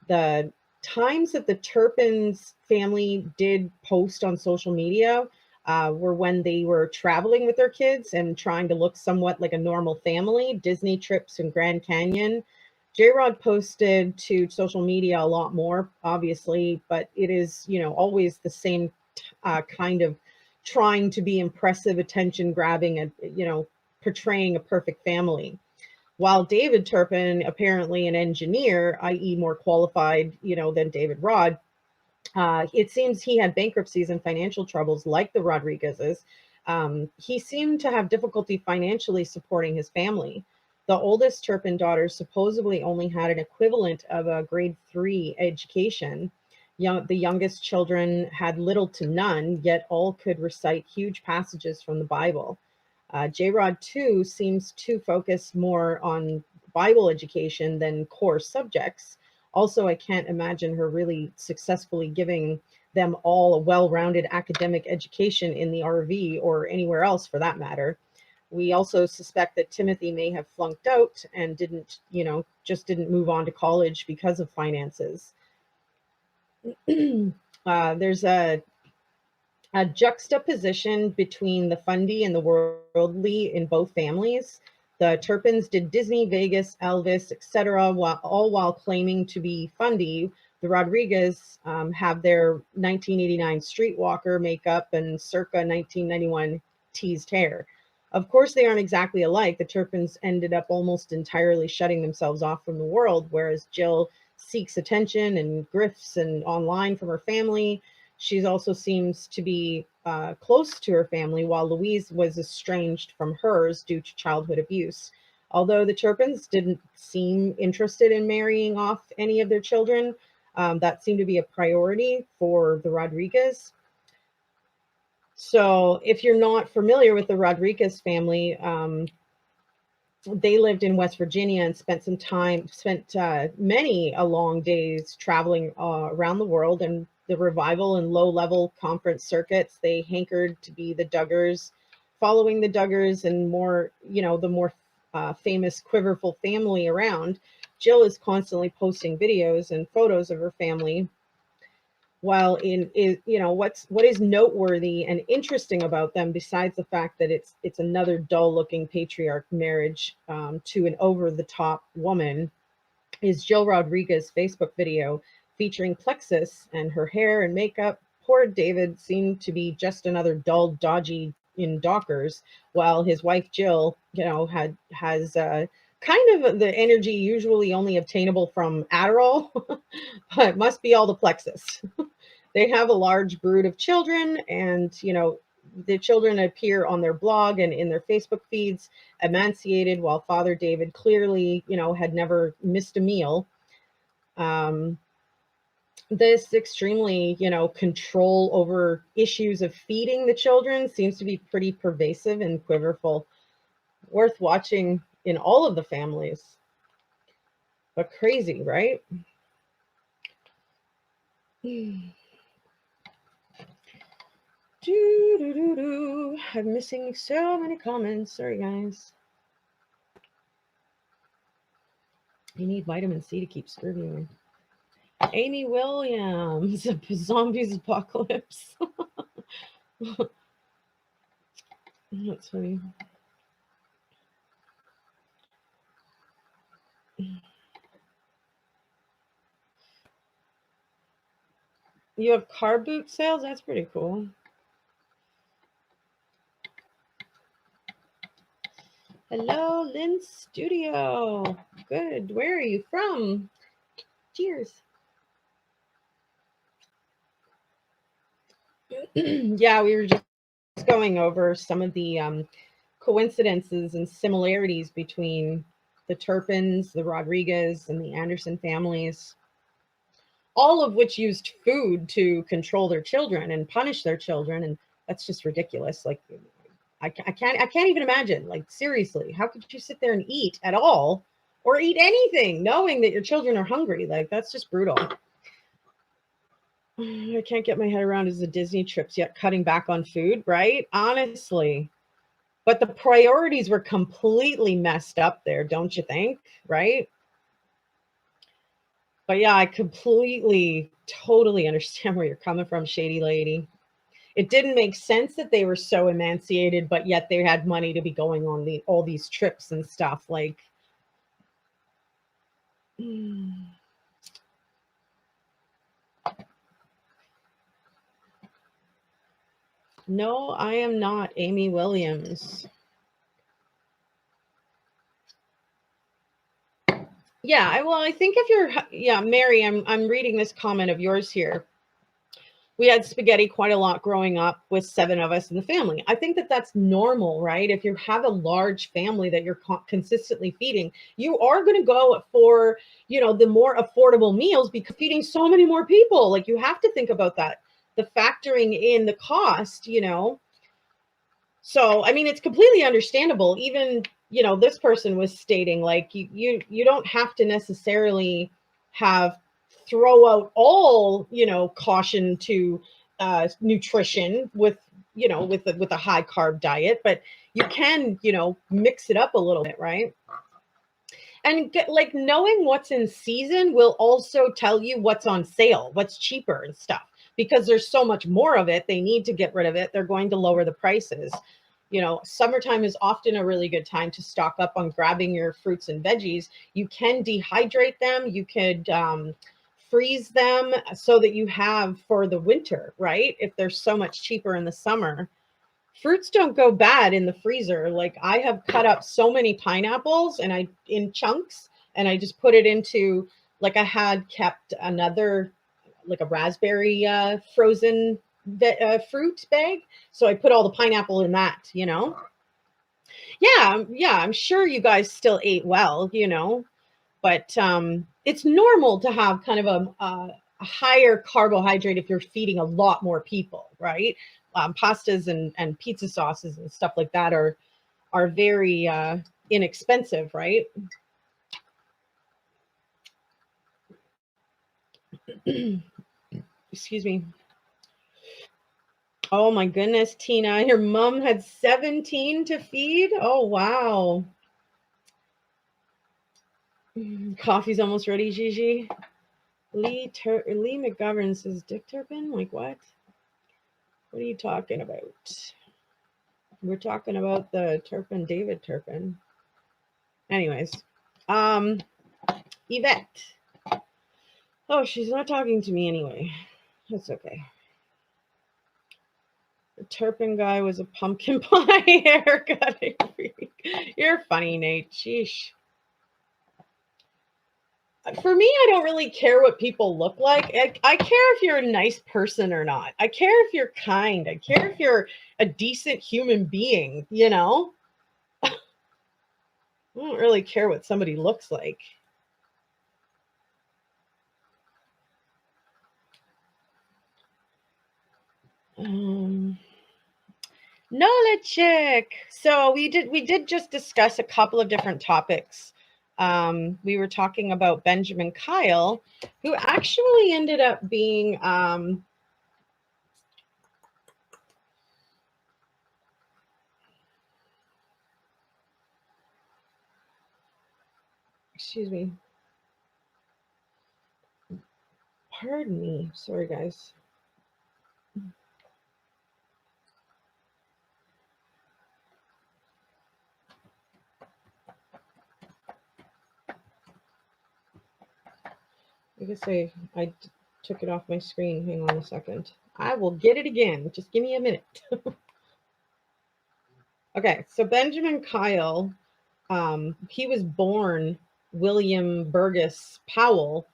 The times that the Turpin's family did post on social media were when they were traveling with their kids and trying to look somewhat like a normal family, Disney trips in Grand Canyon. J-Rod posted to social media a lot more, obviously, but it is, always the same kind of trying to be impressive, attention grabbing, and, portraying a perfect family. While David Turpin, apparently an engineer, i.e. more qualified, than David Rod, it seems he had bankruptcies and financial troubles like the Rodriguezes. He seemed to have difficulty financially supporting his family. The oldest Turpin daughter supposedly only had an equivalent of a grade 3 education. The youngest children had little to none, yet all could recite huge passages from the Bible. J-Rod, too, seems to focus more on Bible education than core subjects. Also, I can't imagine her really successfully giving them all a well-rounded academic education in the RV or anywhere else for that matter. We also suspect that Timothy may have flunked out and just didn't move on to college because of finances. There's a juxtaposition between the fundy and the worldly in both families. The Turpins did Disney, Vegas, Elvis, etc., all while claiming to be fundy. The Rodriguez have their 1989 streetwalker makeup and circa 1991 teased hair. Of course, they aren't exactly alike. The Turpins ended up almost entirely shutting themselves off from the world, whereas Jill seeks attention and grifts and online from her family. She also seems to be close to her family, while Louise was estranged from hers due to childhood abuse. Although the Turpins didn't seem interested in marrying off any of their children, that seemed to be a priority for the Rodriguez. So if you're not familiar with the Rodriguez family, they lived in West Virginia and spent many long days traveling around the world, and the revival and low-level conference circuits. They hankered to be the Duggars, following the Duggars and the more famous Quiverful family around. Jill is constantly posting videos and photos of her family. While what is noteworthy and interesting about them, besides the fact that it's another dull-looking patriarch marriage to an over-the-top woman, is Jill Rodriguez's Facebook video featuring Plexus and her hair and makeup. Poor David seemed to be just another dull, dodgy in Dockers, while his wife Jill, has kind of the energy usually only obtainable from Adderall, but it must be all the Plexus. They have a large brood of children, and the children appear on their blog and in their Facebook feeds emaciated, while Father David clearly, had never missed a meal. This extremely, control over issues of feeding the children seems to be pretty pervasive and Quiverful. Worth watching in all of the families. But crazy, right? I'm missing so many comments. Sorry, guys. You need vitamin C to keep scurvying. Amy Williams, Zombies Apocalypse. That's funny. You have car boot sales? That's pretty cool. Hello, Lynn Studio. Good. Where are you from? Cheers. Yeah, we were just going over some of the coincidences and similarities between the Turpins, the Rodriguez, and the Anderson families, all of which used food to control their children and punish their children, and that's just ridiculous. Like, I can't even imagine. Like, seriously, how could you sit there and eat at all, or eat anything, knowing that your children are hungry? Like, that's just brutal. I can't get my head around is the Disney trips yet cutting back on food, right? Honestly. But the priorities were completely messed up there, don't you think? Right? But yeah, I completely, totally understand where you're coming from, Shady Lady. It didn't make sense that they were so emaciated, but yet they had money to be going on all these trips and stuff. Like, no, I am not Amy Williams. Yeah, I think if you're, Mary, I'm reading this comment of yours here. We had spaghetti quite a lot growing up with 7 of us in the family. I think that that's normal, right? If you have a large family that you're consistently feeding, you are going to go for, the more affordable meals because feeding so many more people. Like, you have to think about that, the factoring in the cost, So, I mean, it's completely understandable. Even, this person was stating, like, you don't have to necessarily throw out all, caution to nutrition with, with a high carb diet, but you can, mix it up a little bit, right? And like, knowing what's in season will also tell you what's on sale, what's cheaper and stuff, because there's so much more of it. They need to get rid of it. They're going to lower the prices. Summertime is often a really good time to stock up on grabbing your fruits and veggies. You can dehydrate them. You could freeze them so that you have for the winter, right? If they're so much cheaper in the summer. Fruits don't go bad in the freezer. Like, I have cut up so many pineapples and in chunks, and I just put it into, like, I had kept another, like, a raspberry frozen fruit bag. So I put all the pineapple in that, Yeah, I'm sure you guys still ate well, but it's normal to have kind of a higher carbohydrate if you're feeding a lot more people, right? Pastas and pizza sauces and stuff like that are very inexpensive, right? Excuse me. Oh my goodness, Tina, your mom had 17 to feed? Oh, wow. Coffee's almost ready, Gigi. Lee McGovern says Dick Turpin? Like, what? What are you talking about? We're talking about the Turpin, David Turpin. Anyways, Yvette. Oh, she's not talking to me anyway. That's okay. The Turpin guy was a pumpkin pie haircut. You're funny, Nate. Sheesh. For me, I don't really care what people look like. I care if you're a nice person or not. I care if you're kind. I care if you're a decent human being, I don't really care what somebody looks like. Knowledge check. So we did just discuss a couple of different topics. We were talking about Benjamin Kyle, who actually ended up being excuse me. Pardon me. Sorry, guys. I guess I took it off my screen. Hang on a second. I will get it again. Just give me a minute. Okay, so Benjamin Kyle, he was born William Burgess Powell,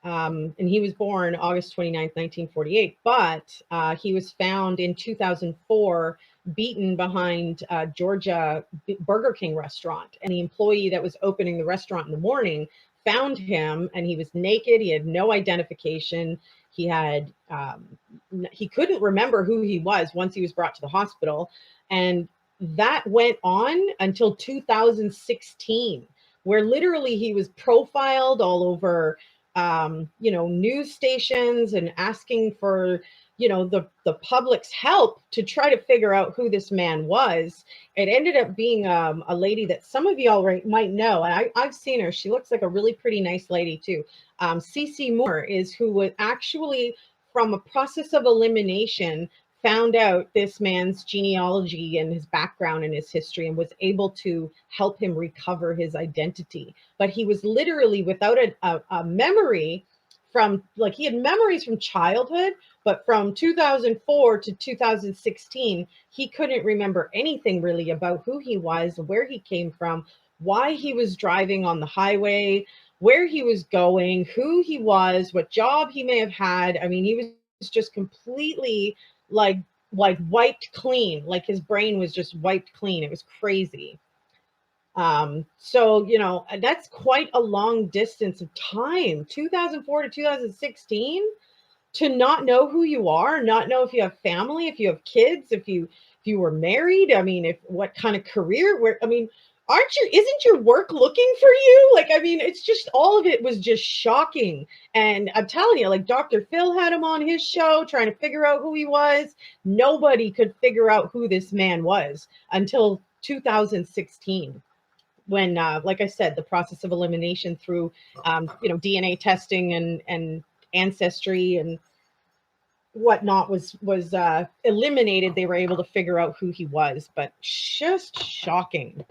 and he was born August 29th, 1948, but he was found in 2004 beaten behind Georgia Burger King restaurant, and the employee that was opening the restaurant in the morning found him, and he was naked. He had no identification. He couldn't remember who he was once he was brought to the hospital, and that went on until 2016, where literally he was profiled all over, news stations and asking for, the public's help to try to figure out who this man was. It ended up being a lady that some of y'all might know. I've seen her. She looks like a really pretty nice lady too. Cece Moore is who was actually, from a process of elimination, found out this man's genealogy and his background and his history and was able to help him recover his identity. But he was literally without a memory from, like, he had memories from childhood, but from 2004 to 2016, he couldn't remember anything really about who he was, where he came from, why he was driving on the highway, where he was going, who he was, what job he may have had. I mean, he was just completely like wiped clean. Like his brain was just wiped clean. It was crazy. So that's quite a long distance of time, 2004 to 2016, to not know who you are, not know if you have family, if you have kids, if you were married. I mean, if what kind of career, isn't your work looking for you? Like, I mean, it's just, all of it was just shocking. And I'm telling you, like, Dr. Phil had him on his show trying to figure out who he was. Nobody could figure out who this man was until 2016, when, like I said, the process of elimination through, DNA testing and ancestry and whatnot was eliminated. They were able to figure out who he was, but just shocking.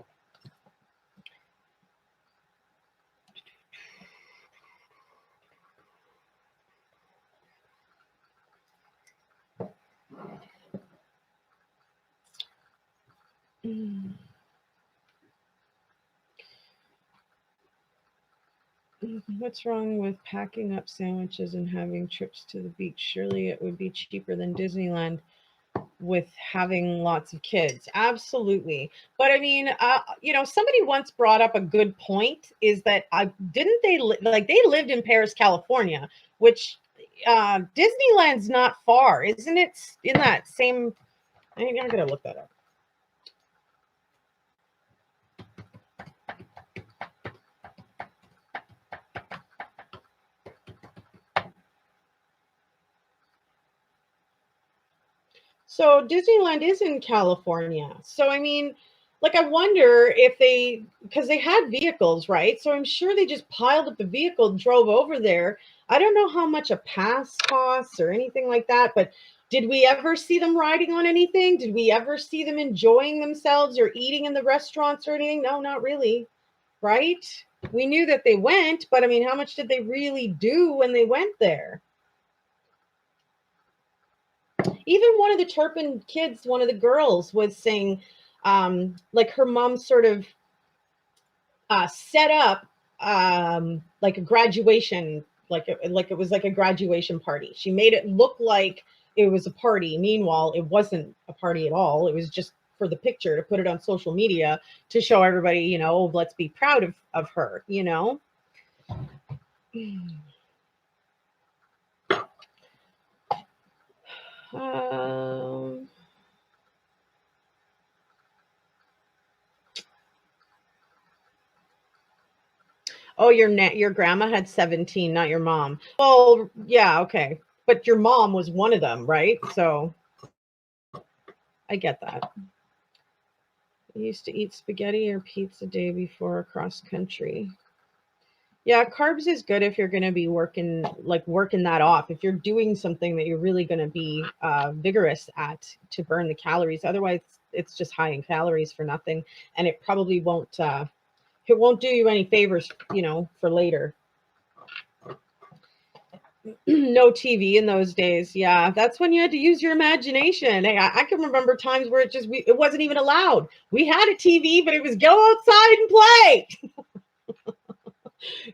What's wrong with packing up sandwiches and having trips to the beach? Surely it would be cheaper than Disneyland with having lots of kids. Absolutely. But I mean, somebody once brought up a good point, is that they lived in Paris, California, which Disneyland's not far, isn't it? In that same, I'm gonna look that up. So Disneyland is in California. So I mean, like, I wonder if because they had vehicles, right? So I'm sure they just piled up the vehicle, drove over there. I don't know how much a pass costs or anything like that, but did we ever see them riding on anything? Did we ever see them enjoying themselves or eating in the restaurants or anything? No, not really, right? We knew that they went, but I mean, how much did they really do when they went there? Even one of the Turpin kids, one of the girls, was saying, like, her mom sort of set up like a graduation, like it was like a graduation party. She made it look like it was a party. Meanwhile, it wasn't a party at all. It was just for the picture, to put it on social media, to show everybody, let's be proud of her, Um, oh, your grandma had 17, not your mom. Well, yeah, okay. But your mom was one of them, right? So I get that. I used to eat spaghetti or pizza day before across country. Yeah, carbs is good if you're going to be working that off. If you're doing something that you're really going to be vigorous at to burn the calories. Otherwise, it's just high in calories for nothing, and it probably won't. It won't do you any favors, for later. No TV in those days. Yeah, that's when you had to use your imagination. Hey, I can remember times where it wasn't even allowed. We had a TV, but it was go outside and play.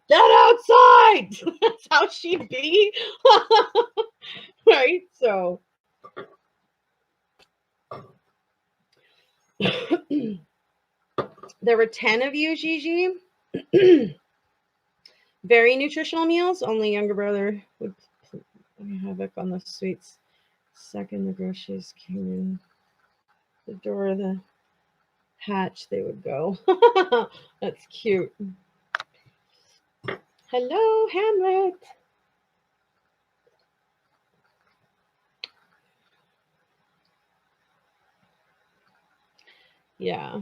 Get outside. That's how she'd be. Right? So there were 10 of you, Gigi. Very nutritional meals. Only younger brother would play havoc on the sweets. Second, the groceries came in the door of the hatch, they would go. That's cute. Hello, Hamlet. Yeah.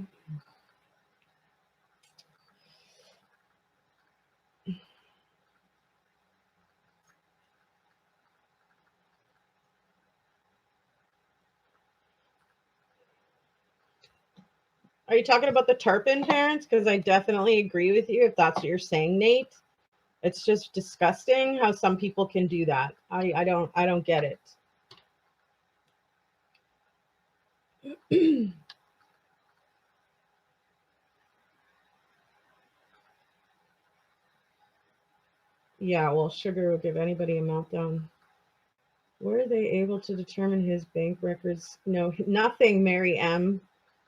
Are you talking about the Turpin parents? Because I definitely agree with you if that's what you're saying, Nate. It's just disgusting how some people can do that. I don't get it. Yeah, well, sugar will give anybody a meltdown. Were they able to determine his bank records? No, nothing, Mary M.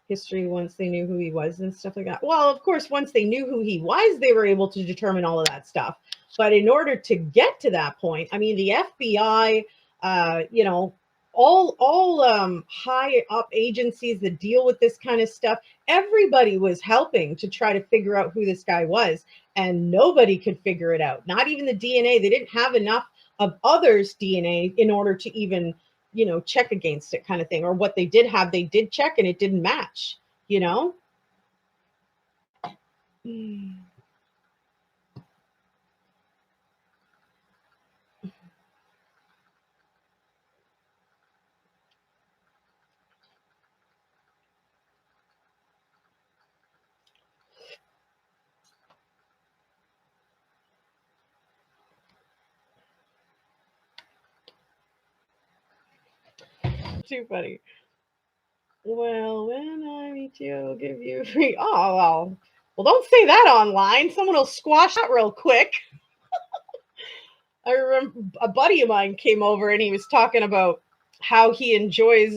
History once they knew who he was and stuff like that. Well, of course, once they knew who he was, they were able to determine all of that stuff. But in order to get to that point, I mean, the FBI, all high up agencies that deal with this kind of stuff, everybody was helping to try to figure out who this guy was, and nobody could figure it out. Not even the DNA. They didn't have enough of others' DNA in order to even check against it, kind of thing. Or what they did have, they did check and it didn't match, you know? Too funny. Well, when I meet you, I'll give you free. Oh, well, don't say that online. Someone will squash that real quick. I remember a buddy of mine came over and he was talking about how he enjoys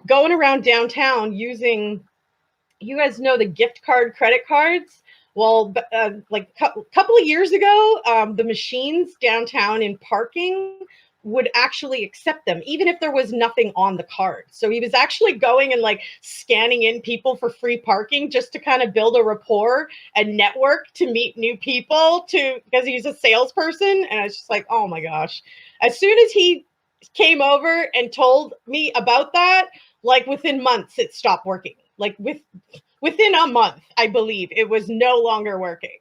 going around downtown using, you guys know the gift card credit cards. Well, like a couple of years ago, the machines downtown in parking would actually accept them, even if there was nothing on the card. So he was actually going and like scanning in people for free parking just to kind of build a rapport and network to meet new people because he's a salesperson. And I was just like, oh my gosh. As soon as he came over and told me about that, like within months, it stopped working. Like within a month, I believe it was no longer working.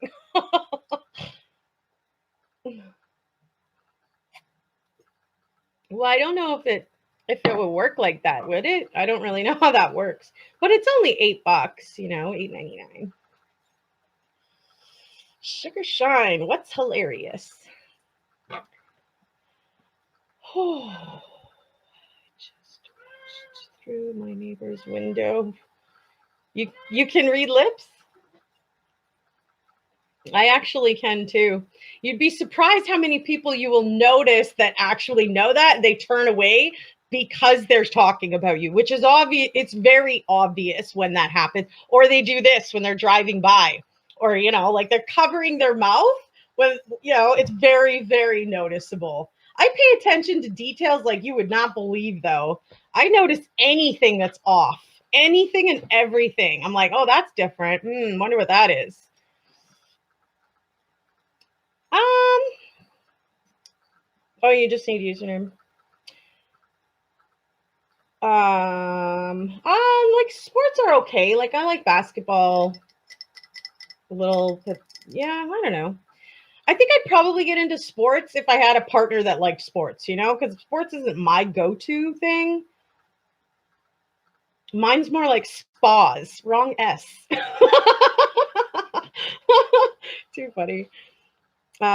Well, I don't know if it would work like that, would it? I don't really know how that works. But it's only $8, $8.99. Sugar Shine, what's hilarious? Oh, I just watched through my neighbor's window. You can read lips? I actually can too. You'd be surprised how many people you will notice that actually know that they turn away because they're talking about you, which is obvious. It's very obvious when that happens. Or they do this when they're driving by, or, like they're covering their mouth when, it's very, very noticeable. I pay attention to details like you would not believe, though. I notice anything that's off, anything and everything. I'm like, oh, that's different. Wonder what that is. Um, oh, you just need username. Like sports are okay. Like I like basketball a little, but yeah, I don't know. I think I'd probably get into sports if I had a partner that liked sports, because sports isn't my go-to thing. Mine's more like spas. Wrong S. Too funny.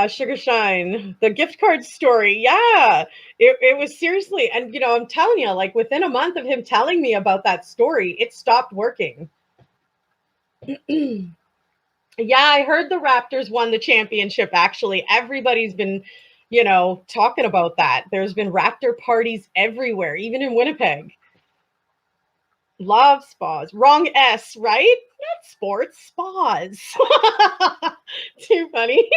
Sugar Shine, the gift card story. Yeah, it was seriously. And, I'm telling you, like within a month of him telling me about that story, it stopped working. Yeah, I heard the Raptors won the championship. Actually, everybody's been, talking about that. There's been Raptor parties everywhere, even in Winnipeg. Love spas. Wrong S, right? Not sports, spas. Too funny.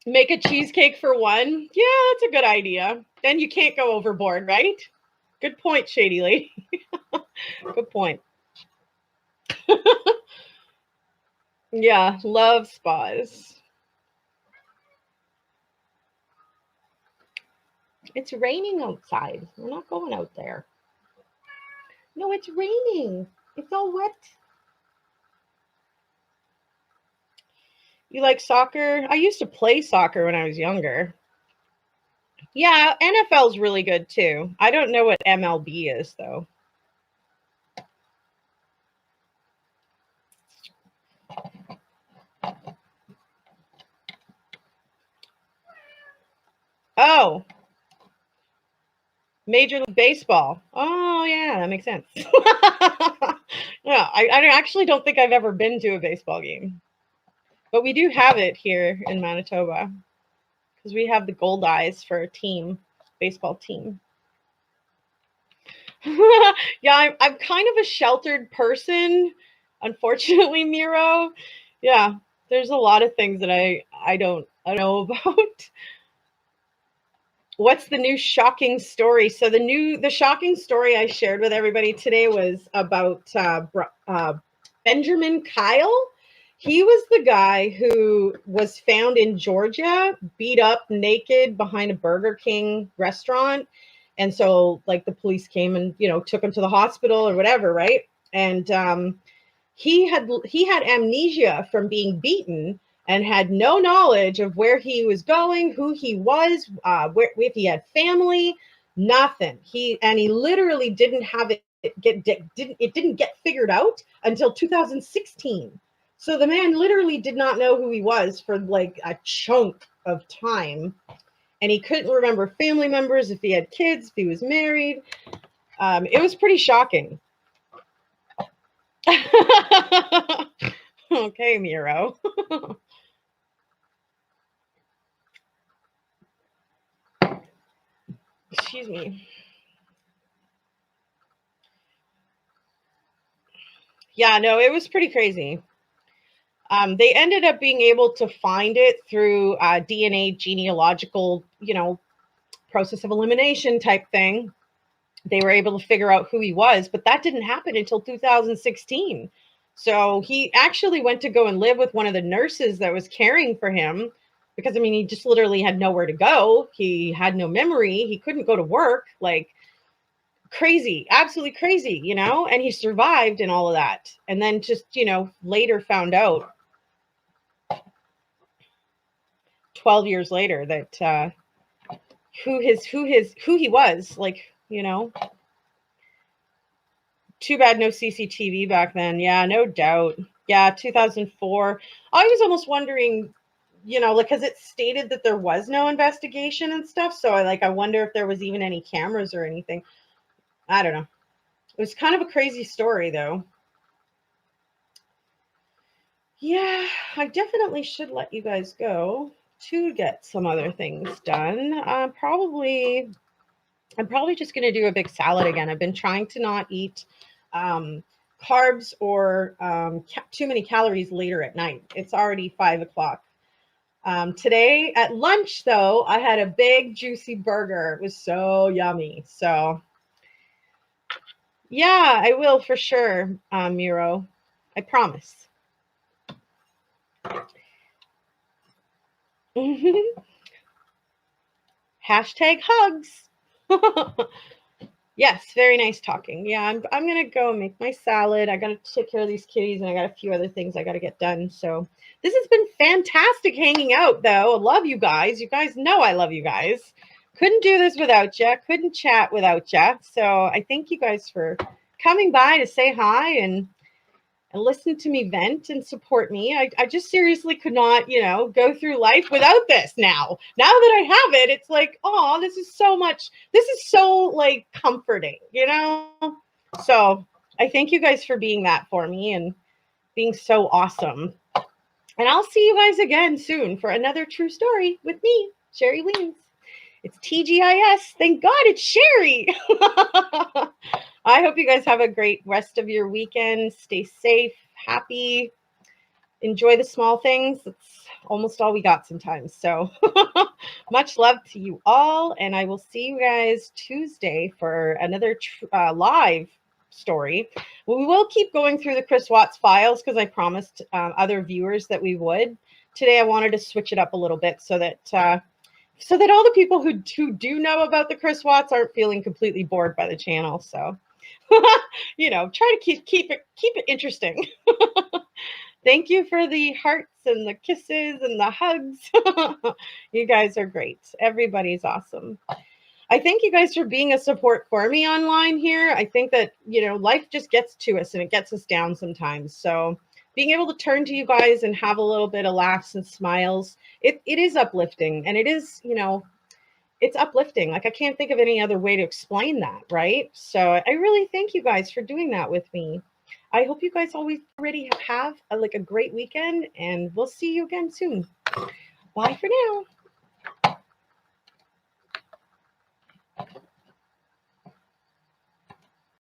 Make a cheesecake for one. Yeah, that's a good idea. Then you can't go overboard, right? Good point, Shady Lady. Good point. Yeah, love spas. It's raining outside. We're not going out there. No, it's raining. It's all wet. You like soccer? I used to play soccer when I was younger. Yeah, NFL's really good too. I don't know what MLB is though. Oh, Major League Baseball. Oh, yeah, that makes sense. Yeah, I actually don't think I've ever been to a baseball game, but we do have it here in Manitoba because we have the Gold Eyes for a baseball team. Yeah, I'm kind of a sheltered person, unfortunately, Miro. Yeah, there's a lot of things that I don't know about. What's the new shocking story? So the shocking story I shared with everybody today was about Benjamin Kyle. He was the guy who was found in Georgia, beat up naked behind a Burger King restaurant. And so like the police came and, took him to the hospital or whatever, right? And he had amnesia from being beaten and had no knowledge of where he was going, who he was, if he had family, nothing. He literally didn't have it didn't get figured out until 2016. So the man literally did not know who he was for like a chunk of time, and he couldn't remember family members, if he had kids, if he was married. It was pretty shocking. Okay, Miro. Excuse me. Yeah, no, it was pretty crazy. They ended up being able to find it through DNA genealogical, process of elimination type thing. They were able to figure out who he was, but that didn't happen until 2016. So he actually went to go and live with one of the nurses that was caring for him because, he just literally had nowhere to go. He had no memory. He couldn't go to work. Like, crazy, absolutely crazy, and he survived and all of that. And then just, later found out 12 years later that who he was, like, too bad no CCTV back then. Yeah, no doubt. Yeah, 2004. I was almost wondering, like, because it stated that there was no investigation and stuff. So I wonder if there was even any cameras or anything. I don't know. It was kind of a crazy story, though. Yeah, I definitely should let you guys go to get some other things done. I'm probably just going to do a big salad again. I've been trying to not eat carbs or too many calories later at night. It's already 5 o'clock. Today at lunch, though, I had a big juicy burger. It was so yummy. So yeah, I will for sure, Miro. I promise. Hashtag hugs. Yes, very nice talking. Yeah, I'm gonna go make my salad. I gotta take care of these kitties, and I got a few other things I gotta get done. So this has been fantastic hanging out, though. I love you guys. You guys know I love you guys. Couldn't do this without you. Couldn't chat without you. So I thank you guys for coming by to say hi and listen to me vent and support me. I just seriously could not, go through life without this now. Now that I have it, it's like, oh, this is so much. This is so like comforting, So I thank you guys for being that for me and being so awesome. And I'll see you guys again soon for another true story with me, Sherry Wiens. It's TGIS. Thank God it's Sherry. I hope you guys have a great rest of your weekend. Stay safe, happy, enjoy the small things. That's almost all we got sometimes. So much love to you all. And I will see you guys Tuesday for another live story. We will keep going through the Chris Watts files because I promised other viewers that we would. Today I wanted to switch it up a little bit so that all the people who do know about the Chris Watts aren't feeling completely bored by the channel. So, try to keep it interesting. Thank you for the hearts and the kisses and the hugs. You guys are great. Everybody's awesome. I thank you guys for being a support for me online here. I think that, life just gets to us and it gets us down sometimes. So being able to turn to you guys and have a little bit of laughs and smiles, it is uplifting. And it is, it's uplifting. Like I can't think of any other way to explain that, right? So I really thank you guys for doing that with me. I hope you guys already have a great weekend, and we'll see you again soon. Bye for now.